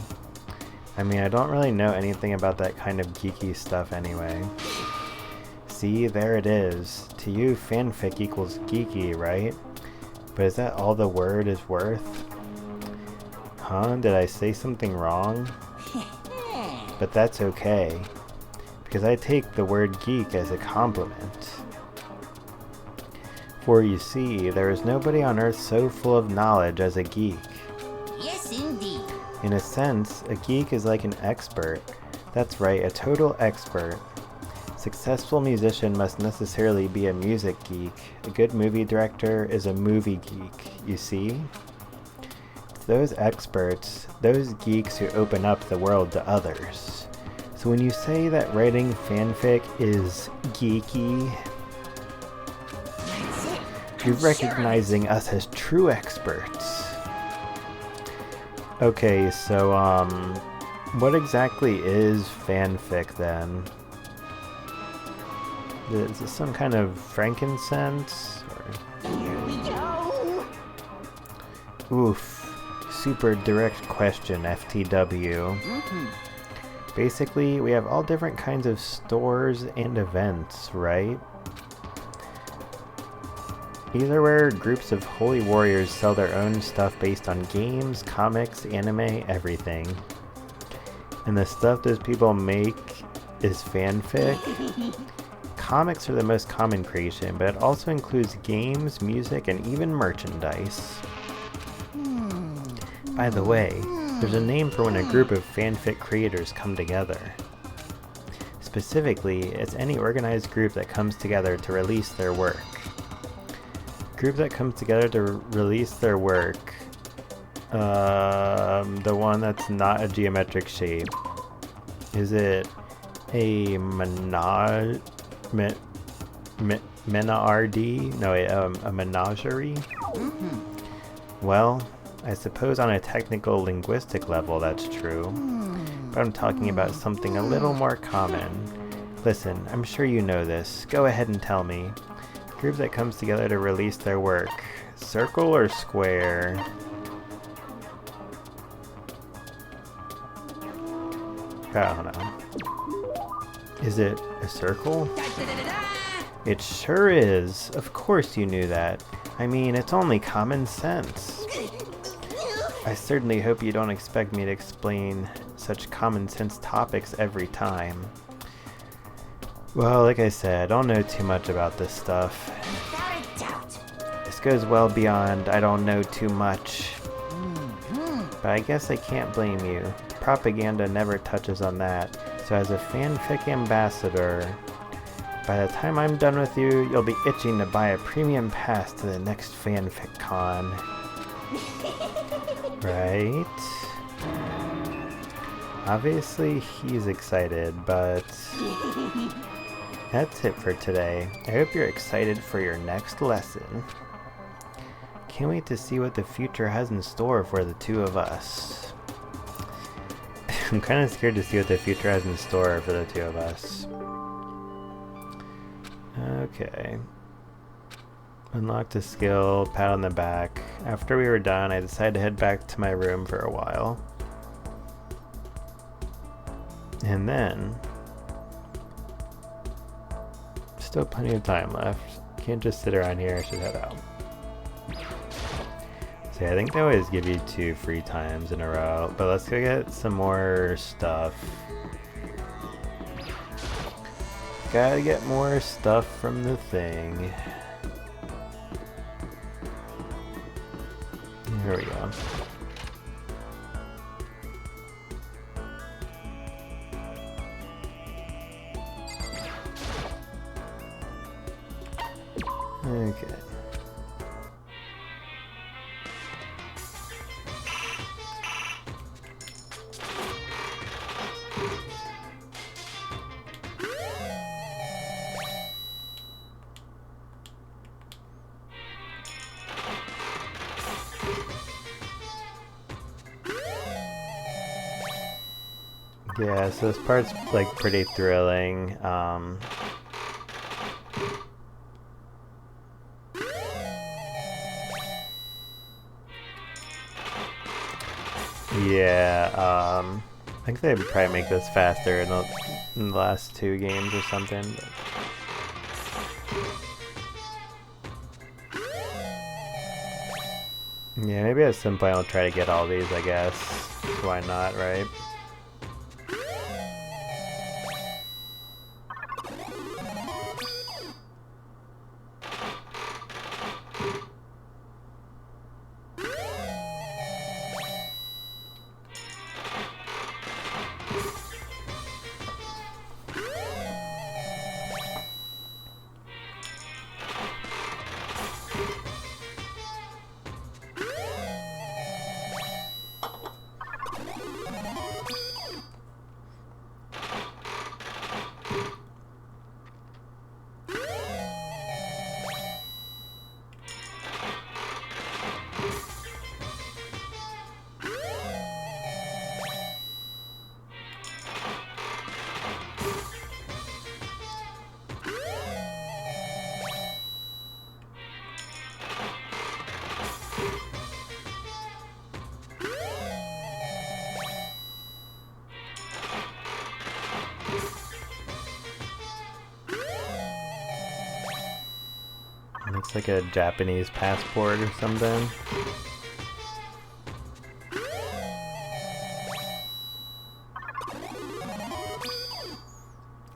I mean, I don't really know anything about that kind of geeky stuff anyway. See, there it is. To you, fanfic equals geeky, right? But is that all the word is worth? Huh? Did I say something wrong? But that's okay, because I take the word geek as a compliment. For you see, there is nobody on earth so full of knowledge as a geek. Yes, indeed. In a sense, a geek is like an expert. That's right, a total expert. A successful musician must necessarily be a music geek. A good movie director is a movie geek, you see? It's those experts, those geeks who open up the world to others. So when you say that writing fanfic is geeky, you're recognizing us as true experts. Okay, so, what exactly is fanfic then? Is this some kind of frankincense? Or... Here we go! Oof. Super direct question, FTW. Basically, we have all different kinds of stores and events, right? These are where groups of holy warriors sell their own stuff based on games, comics, anime, everything. And the stuff those people make is fanfic. Comics are the most common creation, but it also includes games, music, and even merchandise. By the way, there's a name for when a group of fanfic creators come together. Specifically, it's any organized group that comes together to release their work. Group that comes together to release their work. The one that's not a geometric shape. Is it a menardi? No, a menagerie? Well, I suppose on a technical linguistic level that's true. But I'm talking about something a little more common. Listen, I'm sure you know this. Go ahead and tell me. Group that comes together to release their work. Circle or square? I don't know. Is it a circle? It sure is. Of course you knew that. I mean, it's only common sense. I certainly hope you don't expect me to explain such common sense topics every time. Well, like I said, I don't know too much about this stuff. Without a doubt. As goes well beyond I don't know too much. But I guess I can't blame you. Propaganda never touches on that. So as a fanfic ambassador, by the time I'm done with you, you'll be itching to buy a premium pass to the next fanfic con. Right? Obviously, he's excited, but that's it for today. I hope you're excited for your next lesson. Can't wait to see what the future has in store for the two of us. I'm kind of scared to see what the future has in store for the two of us. Okay. Unlocked a skill, pat on the back. After we were done, I decided to head back to my room for a while. And then, still plenty of time left. Can't just sit around here, I should head out. So yeah, I think they always give you 2 free times in a row, but let's go get some more stuff. Gotta get more stuff from the thing. Here we go. Okay. Yeah, so this part's like pretty thrilling. I think they'd probably make this faster in the last 2 games or something. But yeah, maybe at some point I'll try to get all these, I guess. Why not, right? Looks like a Japanese passport or something.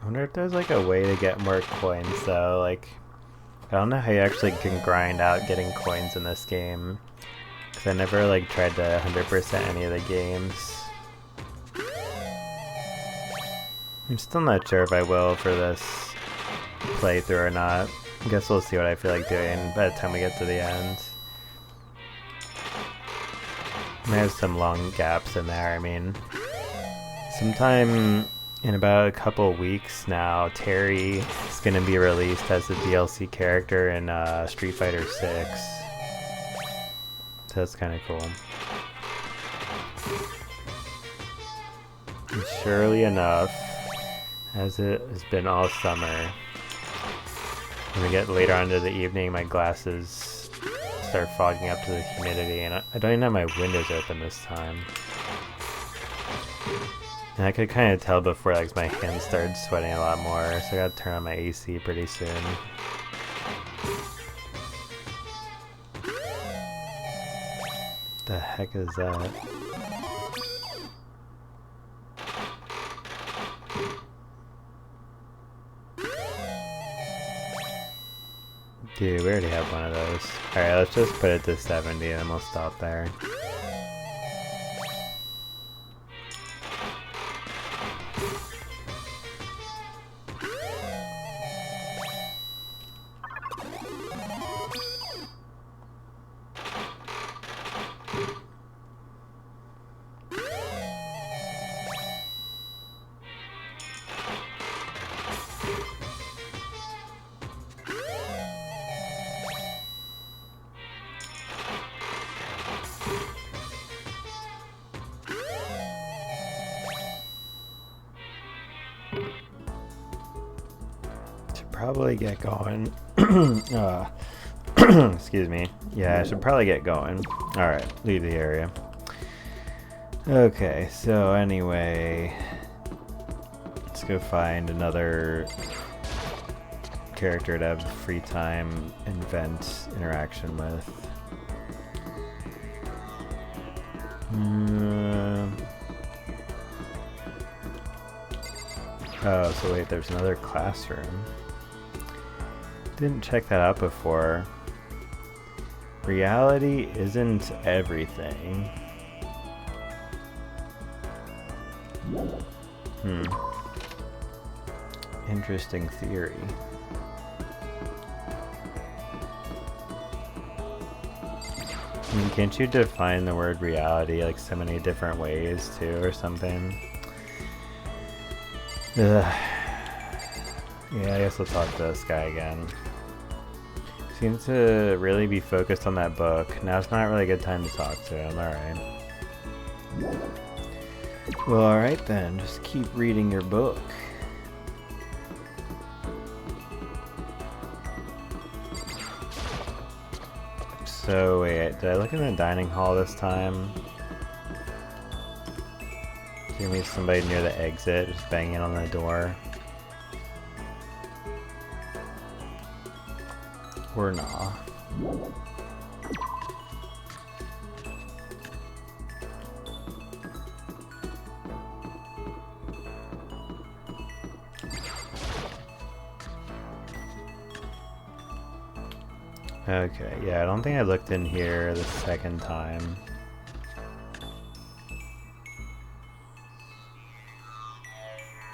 I wonder if there's like a way to get more coins though. Like, I don't know how you actually can grind out getting coins in this game, because I never like tried to 100% any of the games. I'm still not sure if I will for this playthrough or not. I guess we'll see what I feel like doing by the time we get to the end. I have some long gaps in there. I mean, sometime in about a couple weeks now, Terry is going to be released as a DLC character in Street Fighter 6. So that's kind of cool. And surely enough, as it has been all summer, when we get later on into the evening, my glasses start fogging up to the humidity, and I don't even have my windows open this time. And I could kind of tell before, like, my hands started sweating a lot more, so I gotta turn on my AC pretty soon. The heck is that? Dude, we already have one of those. Alright, let's just put it to 70 and then we'll stop there. Probably get going. Excuse me. Yeah, I should probably get going. Alright, leave the area. Okay, so anyway, let's go find another character to have free time and vent interaction with. Oh, so wait, there's another classroom. Didn't check that out before. Reality isn't everything. Interesting theory. I mean, can't you define the word reality like so many different ways too, or something? Ugh. Yeah, I guess we'll talk to this guy again. Seems to really be focused on that book. Now's not really a good time to talk to him, alright. Well, alright then, just keep reading your book. So, wait, did I look in the dining hall this time? Give me somebody near the exit, just banging on the door. Or nah. Okay, yeah, I don't think I looked in here the second time.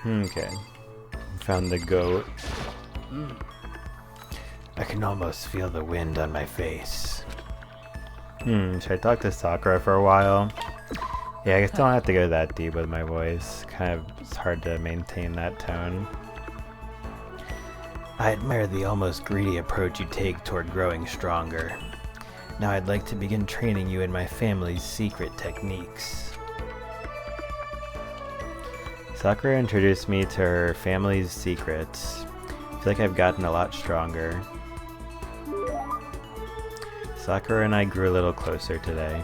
Okay. Found the goat. I can almost feel the wind on my face. Should I talk to Sakura for a while? Yeah, I guess I don't have to go that deep with my voice. It's hard to maintain that tone. I admire the almost greedy approach you take toward growing stronger. Now I'd like to begin training you in my family's secret techniques. Sakura introduced me to her family's secrets. I feel like I've gotten a lot stronger. Sakura and I grew a little closer today.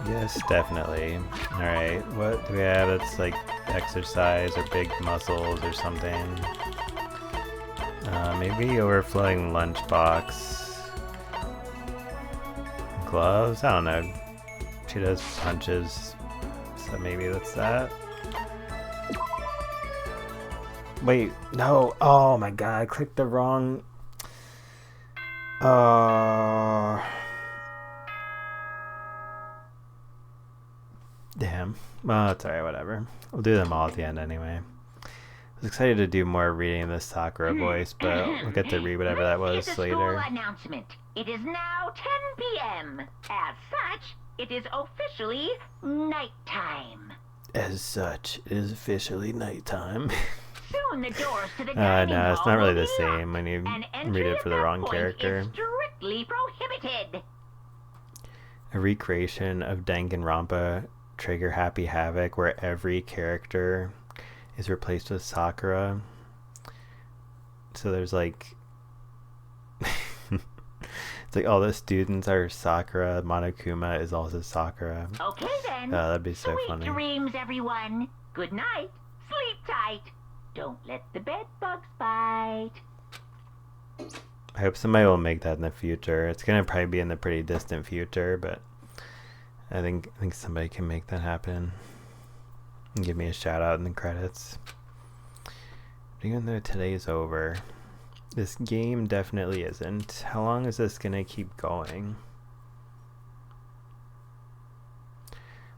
Yes, definitely. Alright, what do we have that's like exercise or big muscles or something? Maybe overflowing lunchbox. Gloves? I don't know. She does punches, so maybe that's that. Wait, no. Oh my god, I clicked the wrong... Damn. Well, it's alright, whatever. We'll do them all at the end anyway. I was excited to do more reading in the Sakura voice, but we'll get to read whatever that was This is a later. school announcement. It is now 10 p.m. As such, it is officially nighttime. As such, it is officially nighttime. Soon the doors to the dining no, it's hall not really will the be locked, same when you and read entry it for at the that wrong point character. is strictly prohibited. A recreation of Danganronpa Trigger Happy Havoc where every character is replaced with Sakura. So there's like it's like all the students are Sakura, Monokuma is also Sakura. Okay then. That'd be so Sweet funny. dreams, everyone. Good night. Sleep tight. Don't let the bed bugs bite. I hope somebody will make that in the future. It's gonna probably be in the pretty distant future, but I think somebody can make that happen. And give me a shout out in the credits. Even though today's over, This game definitely isn't. How long is this gonna keep going?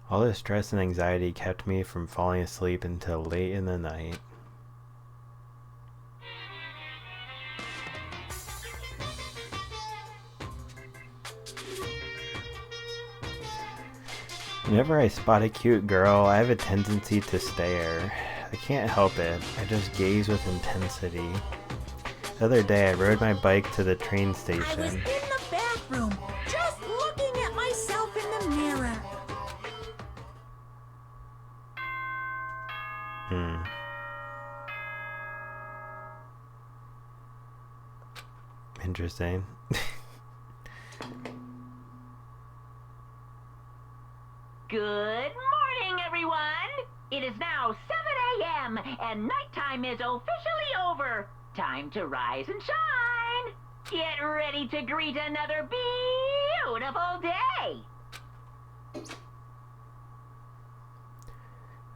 All the stress and anxiety kept me from falling asleep until late in the night. Whenever I spot a cute girl, I have a tendency to stare. I can't help it. I just gaze with intensity. The other day, I rode my bike to the train I was in station. the bathroom, just looking at myself in the mirror. Interesting. Good morning, everyone! It is now 7 a.m. and nighttime is officially over. Time to rise and shine. Get ready to greet another beautiful day.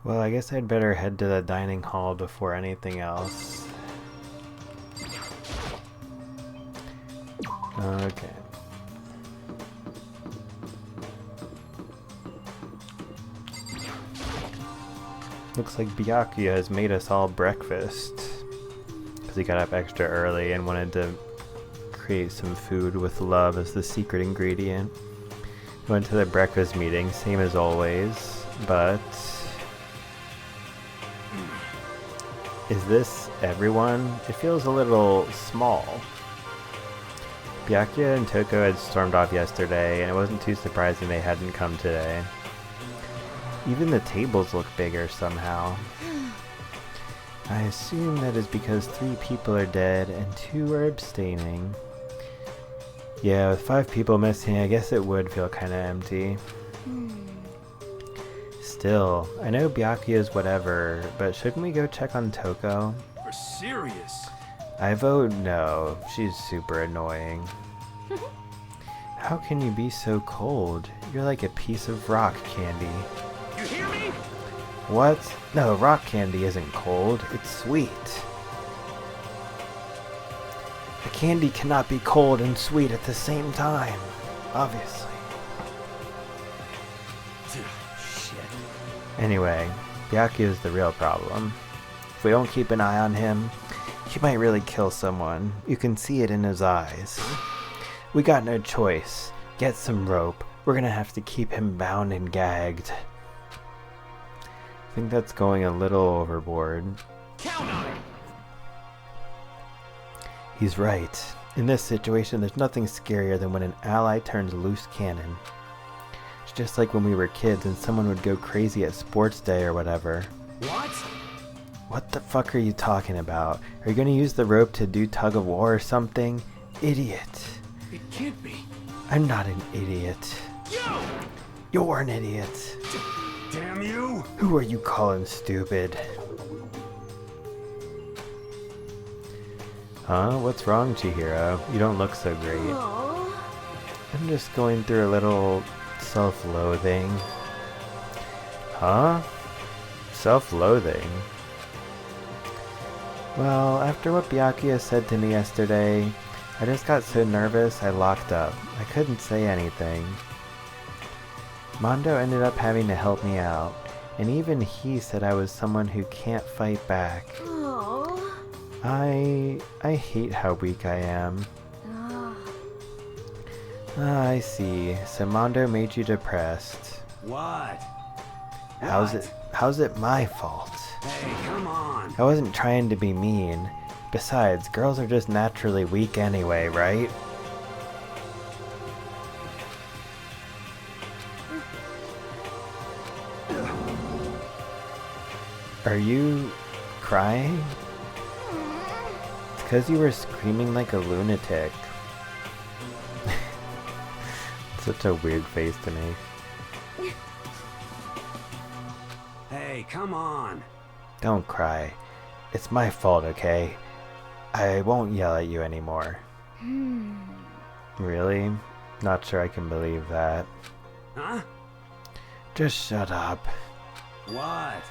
Well, I guess I'd better head to the dining hall before anything else. Okay. Looks like Byakuya has made us all breakfast. Because he got up extra early and wanted to create some food with love as the secret ingredient. Went to the breakfast meeting, same as always, but... Is this everyone? It feels a little small. Byakuya and Toko had stormed off yesterday, and it wasn't too surprising they hadn't come today. Even the tables look bigger somehow. I assume that is because 3 people are dead and 2 are abstaining. Yeah, with 5 people missing, I guess it would feel kinda empty. Still, I know Byakuya's whatever, but shouldn't we go check on Toko? You're serious? I vote no. She's super annoying. How can you be so cold? You're like a piece of rock candy. You hear me? What? No, rock candy isn't cold. It's sweet. A candy cannot be cold and sweet at the same time. Obviously. Shit. Anyway, Byakuya is the real problem. If we don't keep an eye on him, he might really kill someone. You can see it in his eyes. We got no choice. Get some rope. We're gonna have to keep him bound and gagged. I think that's going a little overboard. Count on it. He's right. In this situation, there's nothing scarier than when an ally turns loose cannon. It's just like when we were kids and someone would go crazy at sports day or whatever. What? What the fuck are you talking about? Are you gonna use the rope to do tug of war or something? Idiot. It can't be. I'm not an idiot. Yo! You're an idiot. Damn you! Who are you calling stupid? Huh? What's wrong, Chihiro? You don't look so great. Oh. I'm just going through a little self-loathing. Huh? Self-loathing? Well, after what Byakuya said to me yesterday, I just got so nervous I locked up. I couldn't say anything. Mondo ended up having to help me out, and even he said I was someone who can't fight back. Oh. I hate how weak I am. Oh. Ah, I see. So Mondo made you depressed. What? How's it my fault? Hey, come on. I wasn't trying to be mean. Besides, girls are just naturally weak anyway, right? Are you crying? It's because you were screaming like a lunatic. Such a weird face to me. Hey, come on. Don't cry. It's my fault, okay? I won't yell at you anymore. Really? Not sure I can believe that. Huh? Just shut up. What?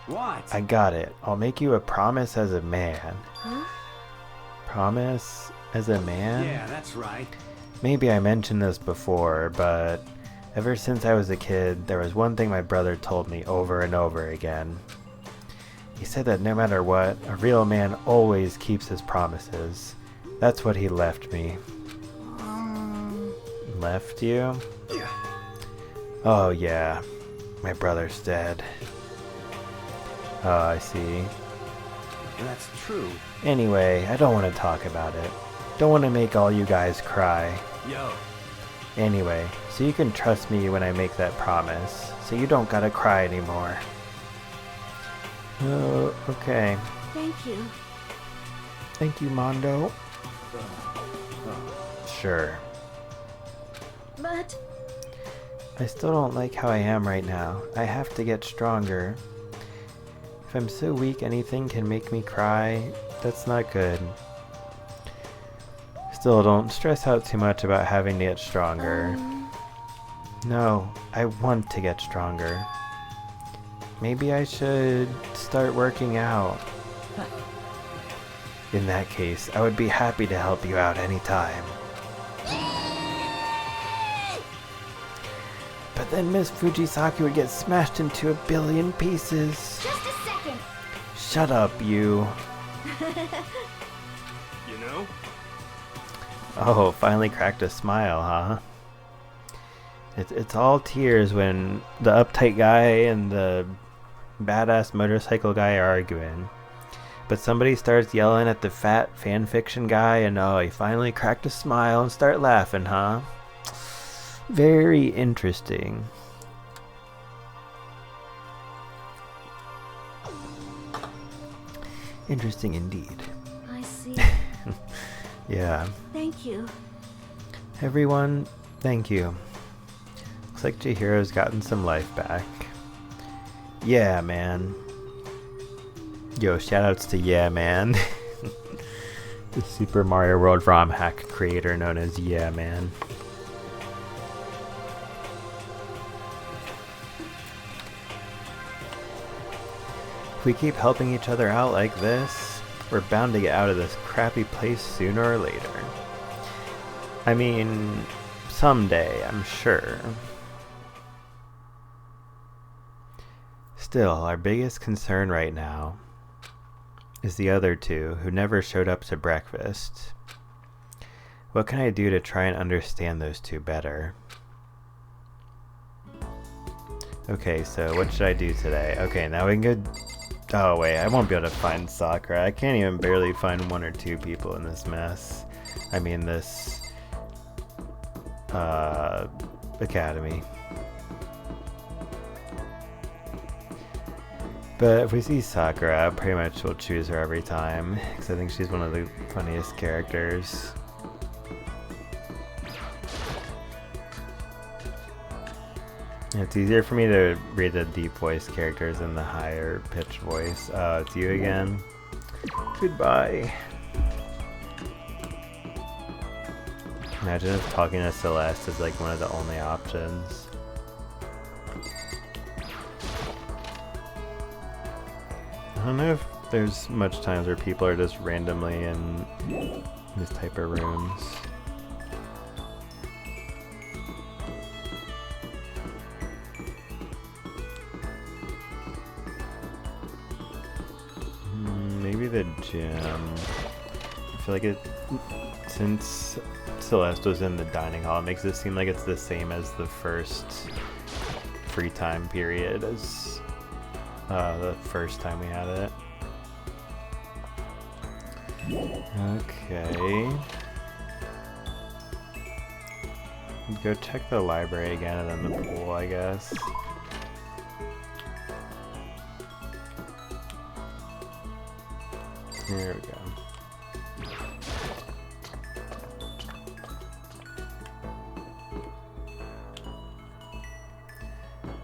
What? I got it. I'll make you a promise as a man. Huh? Promise as a man? Yeah, that's right. Maybe I mentioned this before, but ever since I was a kid, there was one thing my brother told me over and over again. He said that no matter what, a real man always keeps his promises. That's what he left me. Left you? Yeah. Oh yeah, my brother's dead. Oh, I see. That's true. Anyway, I don't want to talk about it. Don't want to make all you guys cry. Yo. Anyway, so you can trust me when I make that promise, so you don't gotta cry anymore. Oh, okay. Thank you. Thank you, Mondo. Sure. But I still don't like how I am right now. I have to get stronger. If I'm so weak anything can make me cry, that's not good. Still, don't stress out too much about having to get stronger. No, I want to get stronger. Maybe I should start working out. In that case, I would be happy to help you out anytime. But then Miss Fujisaki would get smashed into 1 billion pieces. just a second. Shut up, you. You know? Oh, finally cracked a smile, huh? It's all tears when the uptight guy and the badass motorcycle guy are arguing. But somebody starts yelling at the fat fanfiction guy and oh, he finally cracked a smile and start laughing, huh? Very interesting. Interesting indeed. I see. Yeah. Thank you. Everyone, thank you. Looks like Chihiro's gotten some life back. Yeah, man. Yo, shoutouts to Yeah Man. The Super Mario World ROM hack creator known as Yeah Man. If we keep helping each other out like this, we're bound to get out of this crappy place sooner or later. I mean, someday, I'm sure. Still, our biggest concern right now is the other two who never showed up to breakfast. What can I do to try and understand those two better? Okay, so what should I do today? Okay, now we can go... Oh wait, I won't be able to find Sakura. I can't even barely find 1 or 2 people in this mess. I mean this... academy. But if we see Sakura, pretty much we'll choose her every time, because I think she's one of the funniest characters. It's easier for me to read the deep voice characters than the higher pitched voice. Oh, it's you again? Goodbye. Imagine if talking to Celeste is like one of the only options. I don't know if there's much times where people are just randomly in these type of rooms. Maybe the gym. I feel like it, since Celeste was in the dining hall, it makes it seem like it's the same as the first free time period as the first time we had it. Okay. Go check the library again and then the pool, I guess. Here we go.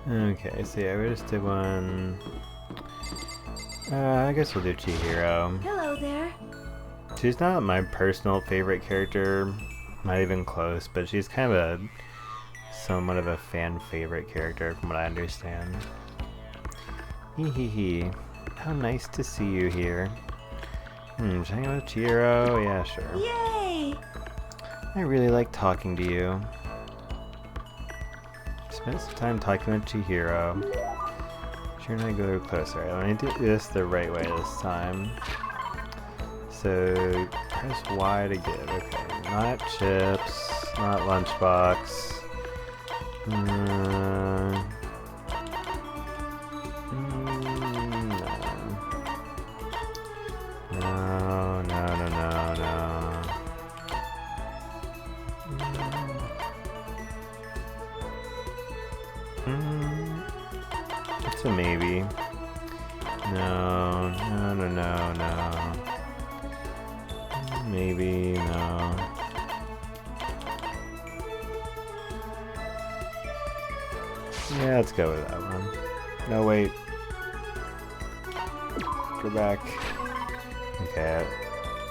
Okay, so yeah, we just did one. I guess we'll do Chihiro. Hello there. She's not my personal favorite character, not even close, but she's kind of somewhat of a fan favorite character from what I understand. Hee hee hee. How nice to see you here. Just hang out with Chihiro? Yeah, sure. Yay! I really like talking to you. Spent some time talking with Chihiro. Sure, and I go closer. Let me do this the right way this time. So, press Y to give. Okay, not chips, not lunchbox. It's a maybe. No. Maybe, no. Yeah, let's go with that one. No, wait. Go back. Okay.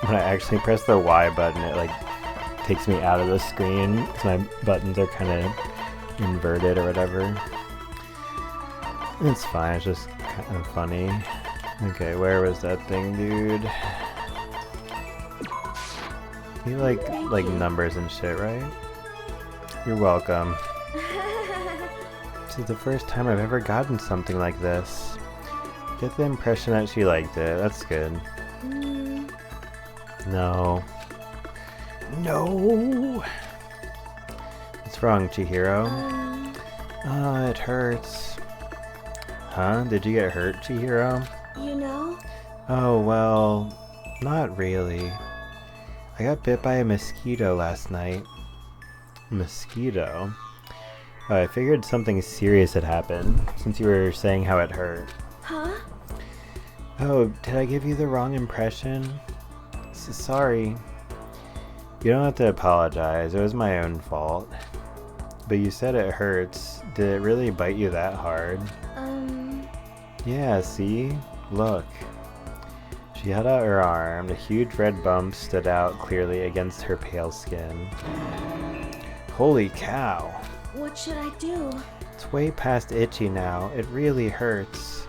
When I actually press the Y button, it like takes me out of the screen, so my buttons are kind of inverted or whatever. It's fine, it's just kind of funny. Okay, where was that thing, dude? You like numbers and shit, right? You're welcome. This is the first time I've ever gotten something like this. Get the impression that she liked it. That's good. No. No! What's wrong, Chihiro? Oh, it hurts. Huh? Did you get hurt, Chihiro? You know? Oh, well, not really. I got bit by a mosquito last night. Mosquito? Oh, I figured something serious had happened, since you were saying how it hurt. Huh? Oh, did I give you the wrong impression? Sorry. You don't have to apologize, it was my own fault. But you said it hurts. Did it really bite you that hard? Yeah, see? Look. She held out her arm. A huge red bump stood out clearly against her pale skin. Holy cow. What should I do? It's way past itchy now. It really hurts.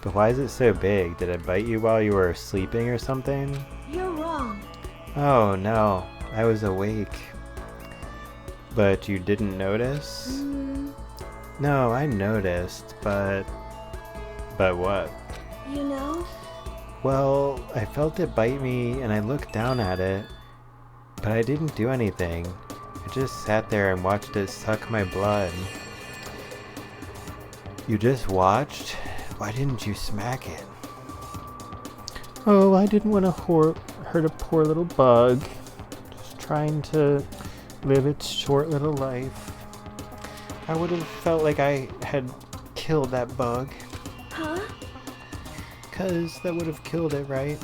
But why is it so big? Did it bite you while you were sleeping or something? You're wrong. Oh no, I was awake. But you didn't notice? No, I noticed, but... But what? You know? Well, I felt it bite me and I looked down at it, but I didn't do anything. I just sat there and watched it suck my blood. You just watched? Why didn't you smack it? Oh, I didn't want to hurt a poor little bug. Just trying to live its short little life. I would have felt like I had killed that bug. Huh? 'Cause that would have killed it, right?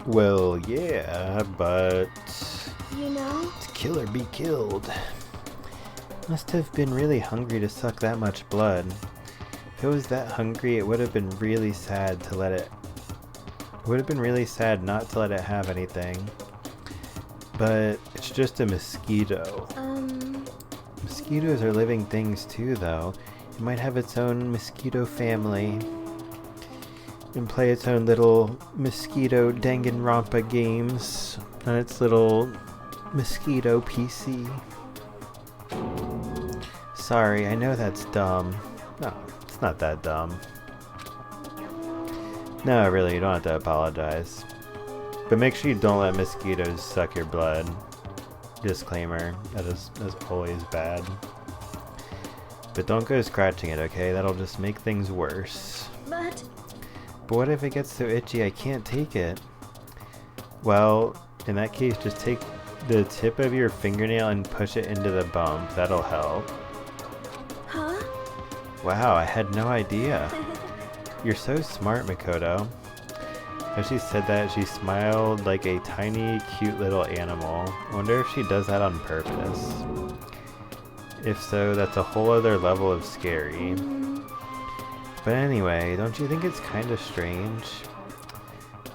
Well, yeah, but... You know? To kill or be killed. Must have been really hungry to suck that much blood. If it was that hungry, it would have been really sad to let it... It would have been really sad not to let it have anything. But it's just a mosquito. Mosquitoes are living things too, though. It might have its own mosquito family. And play its own little mosquito Danganronpa games on its little mosquito PC. Sorry, I know that's dumb. No, it's not that dumb. No, really, you don't have to apologize. But make sure you don't let mosquitoes suck your blood. Disclaimer, that's always bad. But don't go scratching it, okay? That'll just make things worse. But what if it gets so itchy I can't take it? Well, in that case, just take the tip of your fingernail and push it into the bump. That'll help. Huh? Wow, I had no idea. You're so smart, Makoto. As she said that, she smiled like a tiny, cute little animal. I wonder if she does that on purpose. If so, that's a whole other level of scary. But anyway, don't you think it's kind of strange?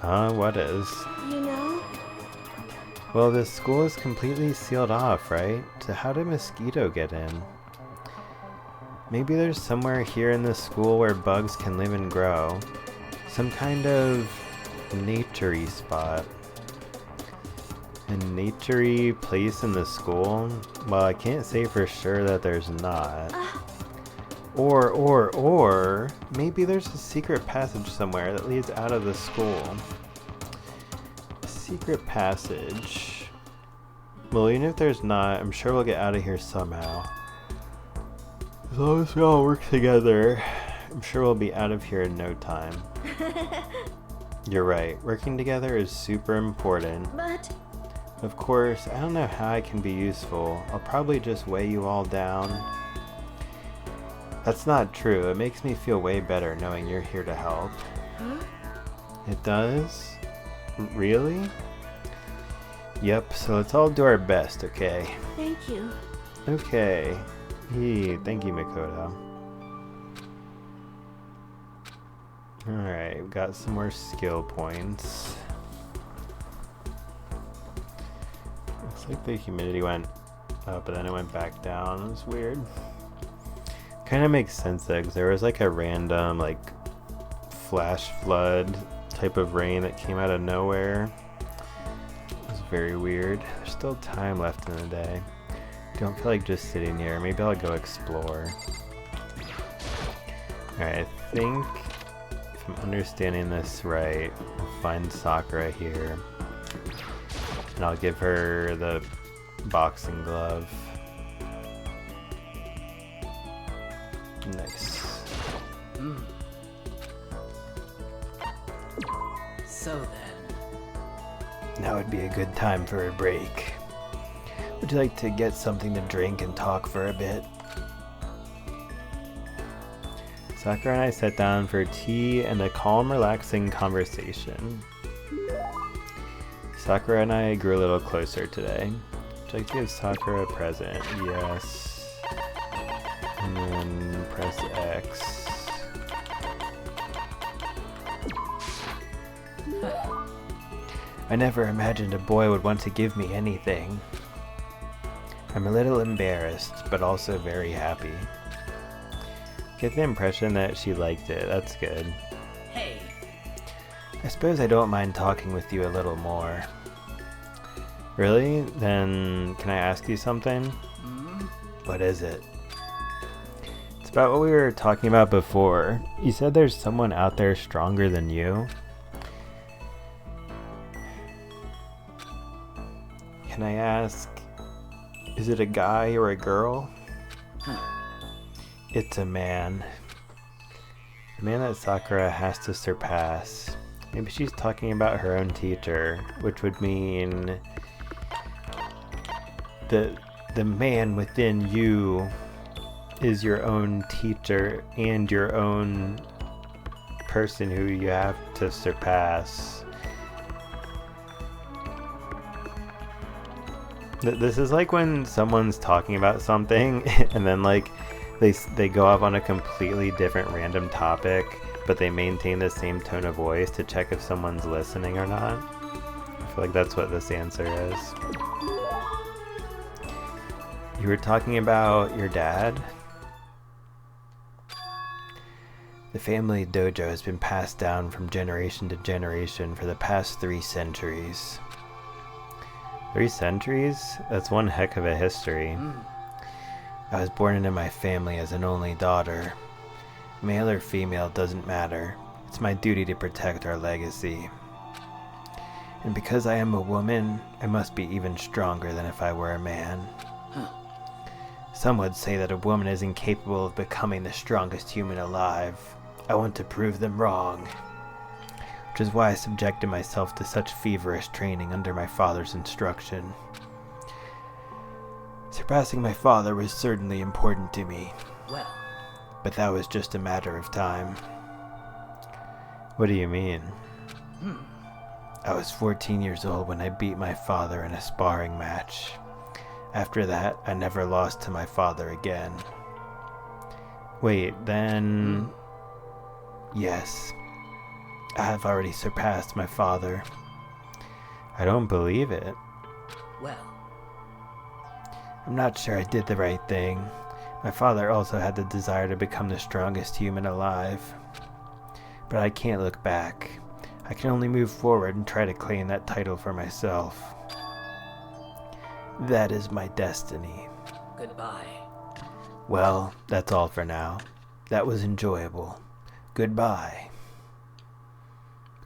What is? You know? Well, this school is completely sealed off, right? So how did Mosquito get in? Maybe there's somewhere here in this school where bugs can live and grow. Some kind of Naturey spot. A naturey place in the school? Well, I can't say for sure that there's not. Or, maybe there's a secret passage somewhere that leads out of the school. A secret passage. Well, even if there's not, I'm sure we'll get out of here somehow. As long as we all work together, I'm sure we'll be out of here in no time. You're right, working together is super important. But Of course, I don't know how I can be useful. I'll probably just weigh you all down. That's not true. It makes me feel way better knowing you're here to help. huh? It does? Really? Yep, so let's all do our best, okay? Thank you. Okay. Thank you, Makoto. Alright, we got some more skill points. Looks like the humidity went up, but then it went back down. It was weird. Kind of makes sense though, because there was like a random like flash flood type of rain that came out of nowhere. It was very weird. There's still time left in the day. Don't feel like just sitting here. Maybe I'll go explore. Alright, I think if I'm understanding this right, I'll find Sakura here. And I'll give her the boxing glove. Nice. So then, Now would be a good time for a break. Would you like to get something to drink and talk for a bit? Sakura and I sat down for tea and a calm, relaxing conversation. Sakura and I grew a little closer today. Would you like to give Sakura a present? Yes. And then press X. I never imagined a boy would want to give me anything. I'm a little embarrassed, but also very happy. Get the impression that she liked it. That's good. hey, I suppose I don't mind talking with you a little more. Really? Then can I ask you something? What is it? It's about what we were talking about before. You said there's someone out there stronger than you. Can I ask, is it a guy or a girl? It's a man. A man that Sakura has to surpass. Maybe she's talking about her own teacher, which would mean the man within you is your own teacher and your own person who you have to surpass. This is like when someone's talking about something and then like they go off on a completely different random topic, but they maintain the same tone of voice to check if someone's listening or not. I feel like that's what this answer is. You were talking about your dad? The family dojo has been passed down from generation to generation for the past 3 centuries. 3 centuries? That's one heck of a history. I was born into my family as an only daughter. Male or female doesn't matter. It's my duty to protect our legacy. And because I am a woman, I must be even stronger than if I were a man. Some would say that a woman is incapable of becoming the strongest human alive. I want to prove them wrong. Which is why I subjected myself to such feverish training under my father's instruction. Surpassing my father was certainly important to me, well, but that was just a matter of time. What do you mean? I was 14 years old when I beat my father in a sparring match. After that, I never lost to my father again. Wait, then... Yes. I have already surpassed my father. I don't believe it. well, I'm not sure I did the right thing. My father also had the desire to become the strongest human alive. But I can't look back. I can only move forward and try to claim that title for myself. That is my destiny. Goodbye. Well, that's all for now. That was enjoyable. Goodbye.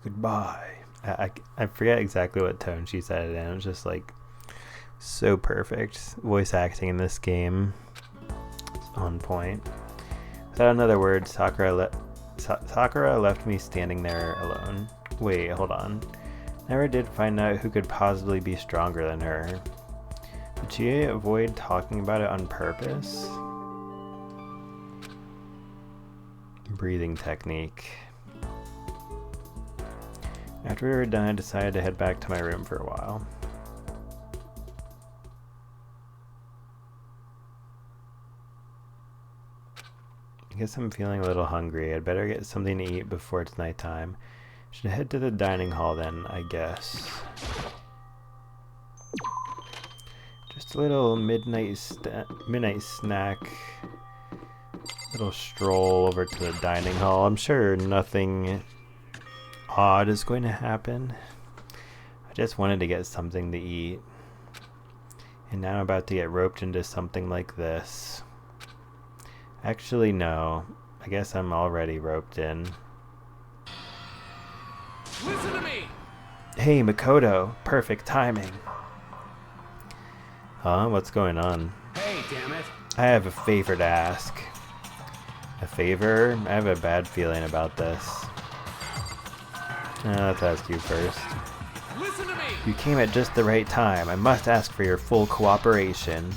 Goodbye. I forget exactly what tone she said it in. It was just like so perfect. Voice acting in this game is on point. Without another word, Sakura left me standing there alone. Wait, hold on. Never did find out who could possibly be stronger than her. Did she avoid talking about it on purpose? Breathing technique. After we were done, I decided to head back to my room for a while. I guess I'm feeling a little hungry. I'd better get something to eat before it's nighttime. Should head to the dining hall then, I guess. Just a little midnight snack. Little stroll over to the dining hall. I'm sure nothing odd is going to happen. I just wanted to get something to eat. And now I'm about to get roped into something like this. Actually, no. I guess I'm already roped in. Listen to me! Hey, Makoto. Perfect timing. Huh? What's going on? Hey, damn it! I have a favor to ask. A favor? I have a bad feeling about this. Let's ask you first. Listen to me! You came at just the right time. I must ask for your full cooperation.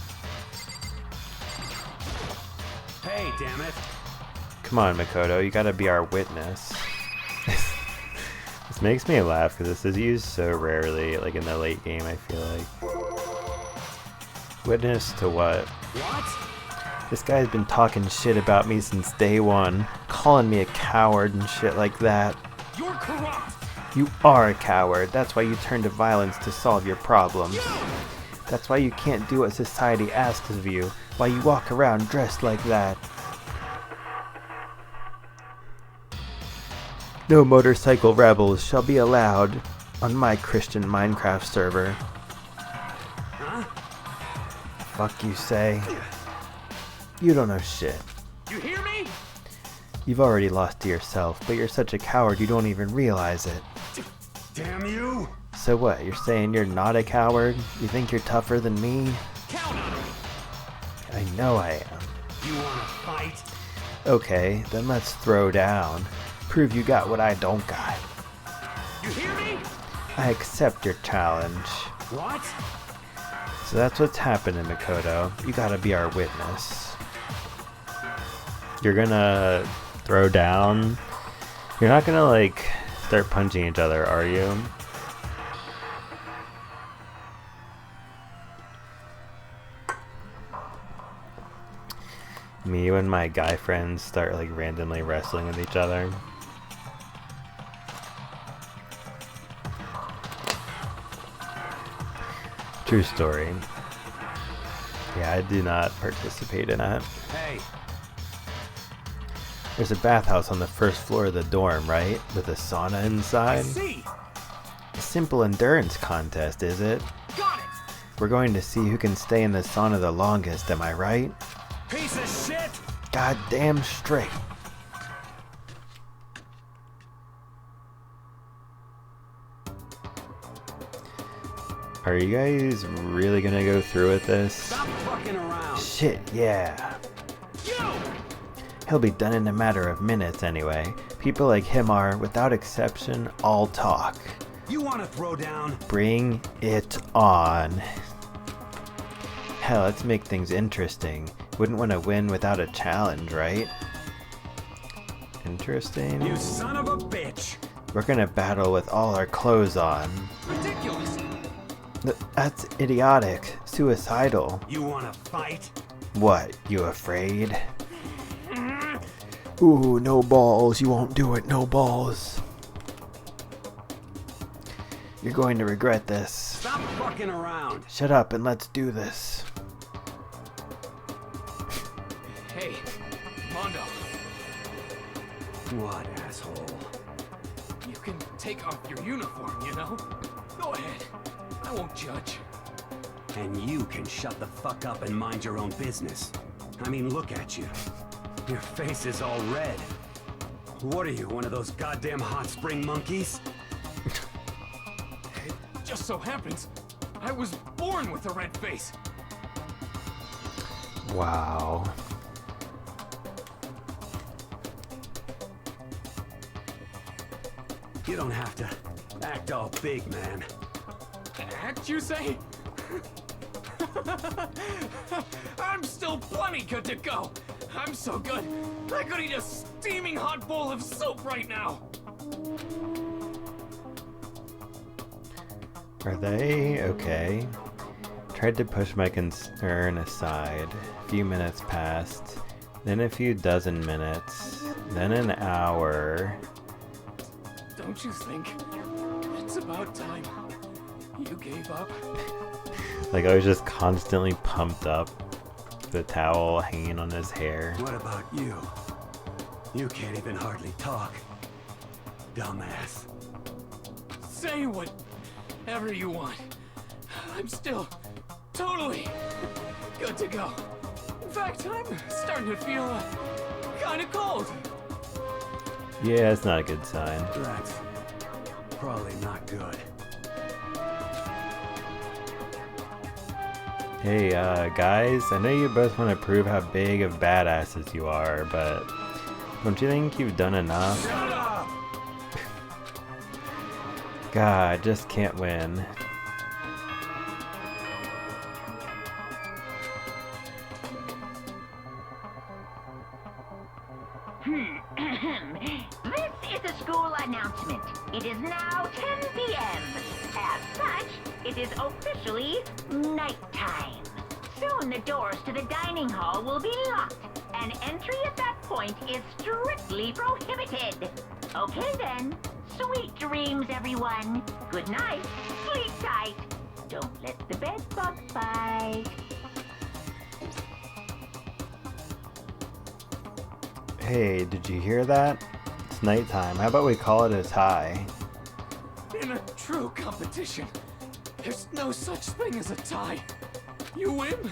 Hey, damn it! Come on, Makoto. You gotta be our witness. This makes me laugh because this is used so rarely, like in the late game, I feel like. Witness to what? What? This guy's been talking shit about me since day one, calling me a coward and shit like that. You're corrupt! You are a coward. That's why you turn to violence to solve your problems. That's why you can't do what society asks of you, why you walk around dressed like that. No motorcycle rebels shall be allowed on my Christian Minecraft server. Huh? Fuck you say. You don't know shit. You hear me? You've already lost to yourself, but you're such a coward you don't even realize it. Damn you! So what, you're saying you're not a coward? You think you're tougher than me? Count on it! I know I am. You wanna fight? Okay, then let's throw down. Prove you got what I don't got. You hear me? I accept your challenge. What? So that's what's happening, Makoto. You gotta be our witness. You're gonna throw down? You're not gonna, like, start punching each other, are you? Me and my guy friends start, like, randomly wrestling with each other. True story. Yeah, I do not participate in it. Hey, There's a bathhouse on the first floor of the dorm, right? With a sauna I inside? see! A simple endurance contest, is it? Got it! We're going to see who can stay in the sauna the longest, am I right? Piece of shit! Goddamn straight. Are you guys really gonna go through with this? Stop fucking around! Shit, yeah. You! He'll be done in a matter of minutes anyway. People like him are, without exception, all talk. You wanna throw down? Bring it on. Hell, let's make things interesting. Wouldn't want to win without a challenge, right? Interesting. You son of a bitch! We're gonna battle with all our clothes on. Ridiculous! That's idiotic. Suicidal. You wanna fight? What, you afraid? Ooh, no balls. You won't do it. No balls. You're going to regret this. Stop fucking around! Shut up and let's do this. Hey, Mondo. What, asshole? You can take off your uniform, you know? Go ahead. I won't judge. And you can shut the fuck up and mind your own business. I mean, look at you. Your face is all red. What are you, one of those goddamn hot spring monkeys? It just so happens I was born with a red face. Wow. You don't have to act all big, man. Act, you say? I'm still plenty good to go. I'm so good, I could eat a steaming hot bowl of soup right now. Are they okay? Tried to push my concern aside. A few minutes passed, then a few dozen minutes, then an hour. Don't you think it's about time you gave up? Like I was just constantly pumped up. The towel hanging on his hair. What about you? You can't even hardly talk. Dumbass. Say whatever you want. I'm still totally good to go. In fact, I'm starting to feel kind of cold. Yeah, it's not a good sign. That's probably not good. Hey, guys, I know you both want to prove how big of badasses you are, but don't you think you've done enough? Shut up! God, I just can't win. This is a school announcement. It is now 10 p.m. As such, it is officially nighttime. Soon the doors to the dining hall will be locked, and entry at that point is strictly prohibited. Okay then. Sweet dreams, everyone. Good night. Sleep tight. Don't let the bed bug bite. Hey, did you hear that? It's nighttime. How about we call it a tie? In a true competition, there's no such thing as a tie. You win,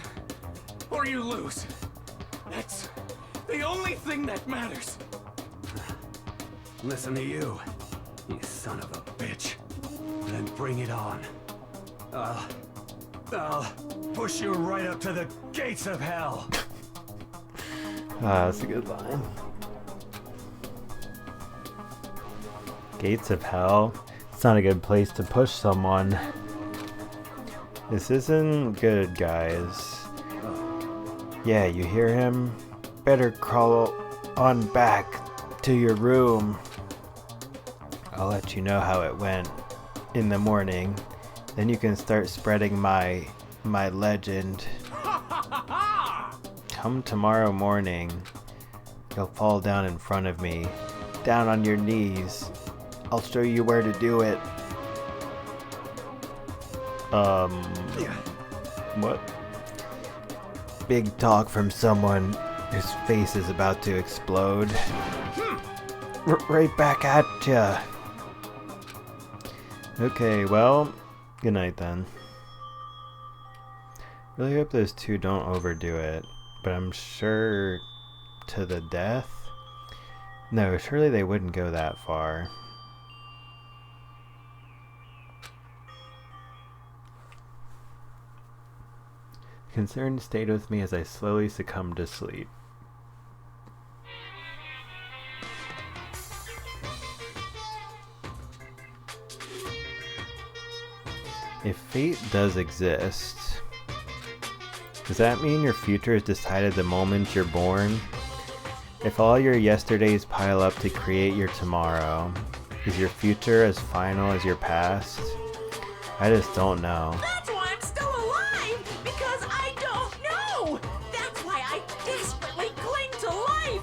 or you lose. That's the only thing that matters. Listen to you, you son of a bitch. Then bring it on. I'll push you right up to the gates of hell. Ah, that's a good line. Gates of hell? It's not a good place to push someone. This isn't good, guys. Yeah, you hear him? Better crawl on back to your room. I'll let you know how it went in the morning. Then you can start spreading my legend. Come tomorrow morning. You'll fall down in front of me. Down on your knees. I'll show you where to do it. What? Big talk from someone whose face is about to explode. Right back at ya. Okay, well, good night then. Really hope those two don't overdo it, but I'm sure to the death? No, surely they wouldn't go that far. Concern stayed with me as I slowly succumbed to sleep. If fate does exist, does that mean your future is decided the moment you're born? If all your yesterdays pile up to create your tomorrow, is your future as final as your past? I just don't know. That's why I'm still alive! Because I don't know! That's why I desperately cling to life!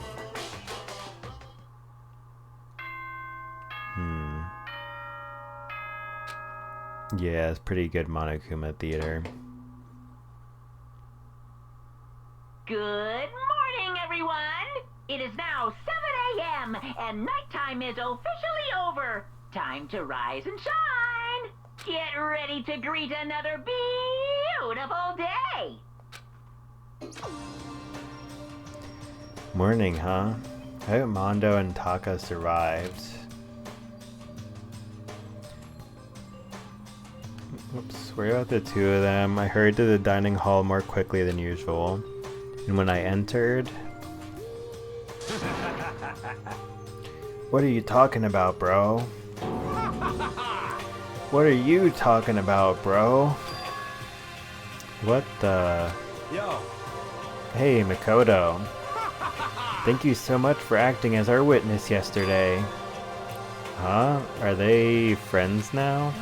Yeah, it's pretty good Monokuma theater. Good morning, everyone! It is now 7 a.m. and nighttime is officially over. Time to rise and shine! Get ready to greet another beautiful day! Morning, huh? I hope Mondo and Taka survived. Oops, worry about the two of them. I hurried to the dining hall more quickly than usual. And when I entered... What are you talking about, bro? What are you talking about, bro? What the... Yo! Hey, Makoto. Thank you so much for acting as our witness yesterday. Huh? Are they friends now?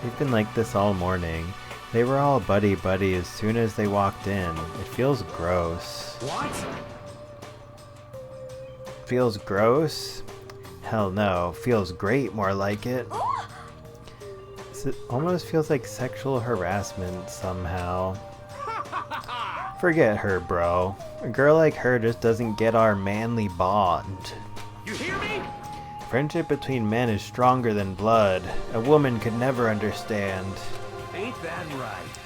They've been like this all morning. They were all buddy-buddy as soon as they walked in. It feels gross. What? Feels gross? Hell no. Feels great, more like it. It almost feels like sexual harassment somehow. Forget her, bro. A girl like her just doesn't get our manly bond. You hear me? Friendship between men is stronger than blood. A woman could never understand. Ain't that right?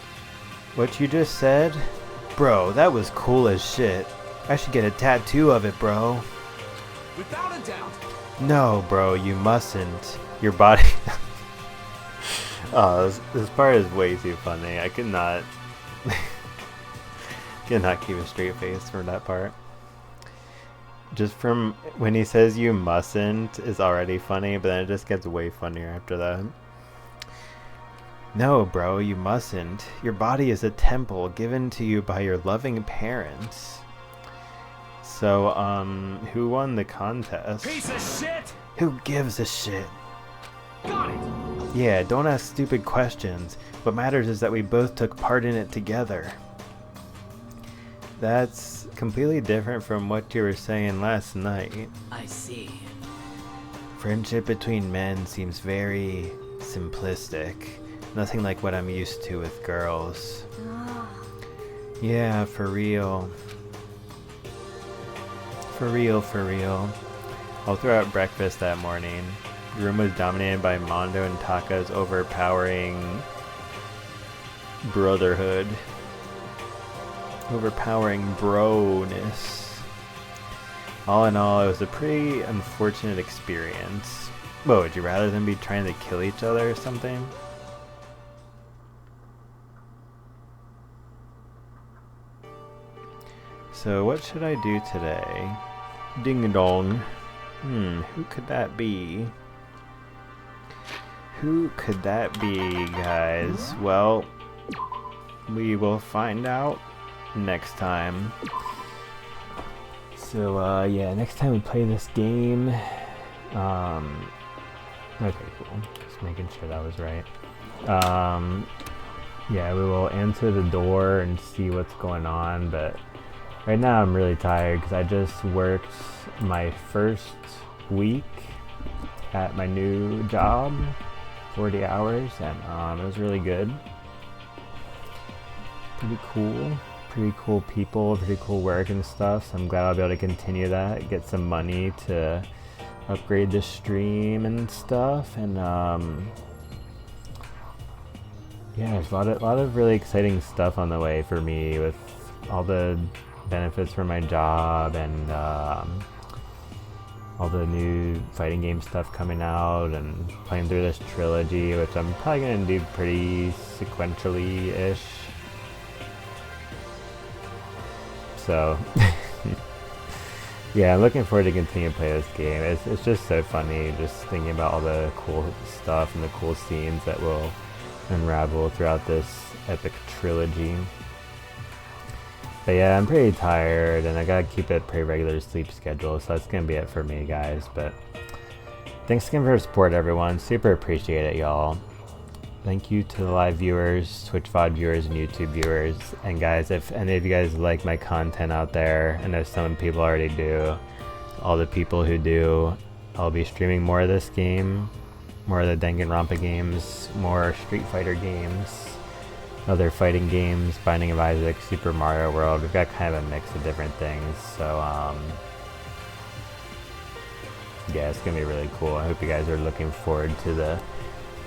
What you just said? Bro, that was cool as shit. I should get a tattoo of it, bro. Without a doubt. No, bro, you mustn't. Your body... Oh, this part is way too funny. I could not... cannot keep a straight face for that part. Just from when he says you mustn't is already funny, but then it just gets way funnier after that. No, bro, you mustn't. Your body is a temple given to you by your loving parents. So, who won the contest? Piece of shit! Who gives a shit? Got it! Yeah, don't ask stupid questions. What matters is that we both took part in it together. That's completely different from what you were saying last night. I see. Friendship between men seems very simplistic. Nothing like what I'm used to with girls. Yeah, for real. For real, for real. All throughout breakfast that morning, the room was dominated by Mondo and Taka's overpowering brotherhood. Overpowering bro-ness. All in all, it was a pretty unfortunate experience. What, would you rather than be trying to kill each other or something? So what should I do today? Ding dong. Who could that be? Who could that be, guys? Well, we will find out next time. So yeah, next time we play this game, okay, cool, just making sure that was right. Yeah, we will answer the door and see what's going on, but right now I'm really tired because I just worked my first week at my new job, 40 hours, and it was really good. Pretty cool people, pretty cool work and stuff, so I'm glad I'll be able to continue that, get some money to upgrade the stream and stuff, and yeah, there's a lot of really exciting stuff on the way for me with all the benefits for my job and all the new fighting game stuff coming out and playing through this trilogy, which I'm probably going to do pretty sequentially-ish. So, yeah, I'm looking forward to continue to play this game. It's just so funny just thinking about all the cool stuff and the cool scenes that will unravel throughout this epic trilogy. But yeah, I'm pretty tired and I gotta keep a pretty regular sleep schedule, so that's gonna be it for me, guys. But thanks again for your support, everyone. Super appreciate it, y'all. Thank you to the live viewers, Twitch VOD viewers, and YouTube viewers. And guys, if any of you guys like my content out there, I know some people already do, all the people who do, I'll be streaming more of this game, more of the Danganronpa games, more Street Fighter games, other fighting games, Binding of Isaac, Super Mario World. We've got kind of a mix of different things. So yeah, it's gonna be really cool. I hope you guys are looking forward to the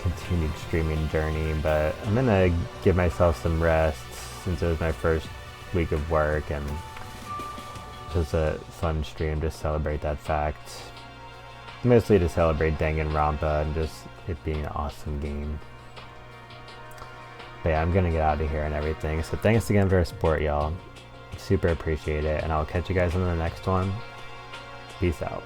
continued streaming journey, but I'm gonna give myself some rest since it was my first week of work, and just a fun stream to celebrate that fact. Mostly to celebrate Danganronpa and just it being an awesome game. But yeah, I'm gonna get out of here and everything. So thanks again for your support, y'all. Super appreciate it, and I'll catch you guys on the next one. Peace out.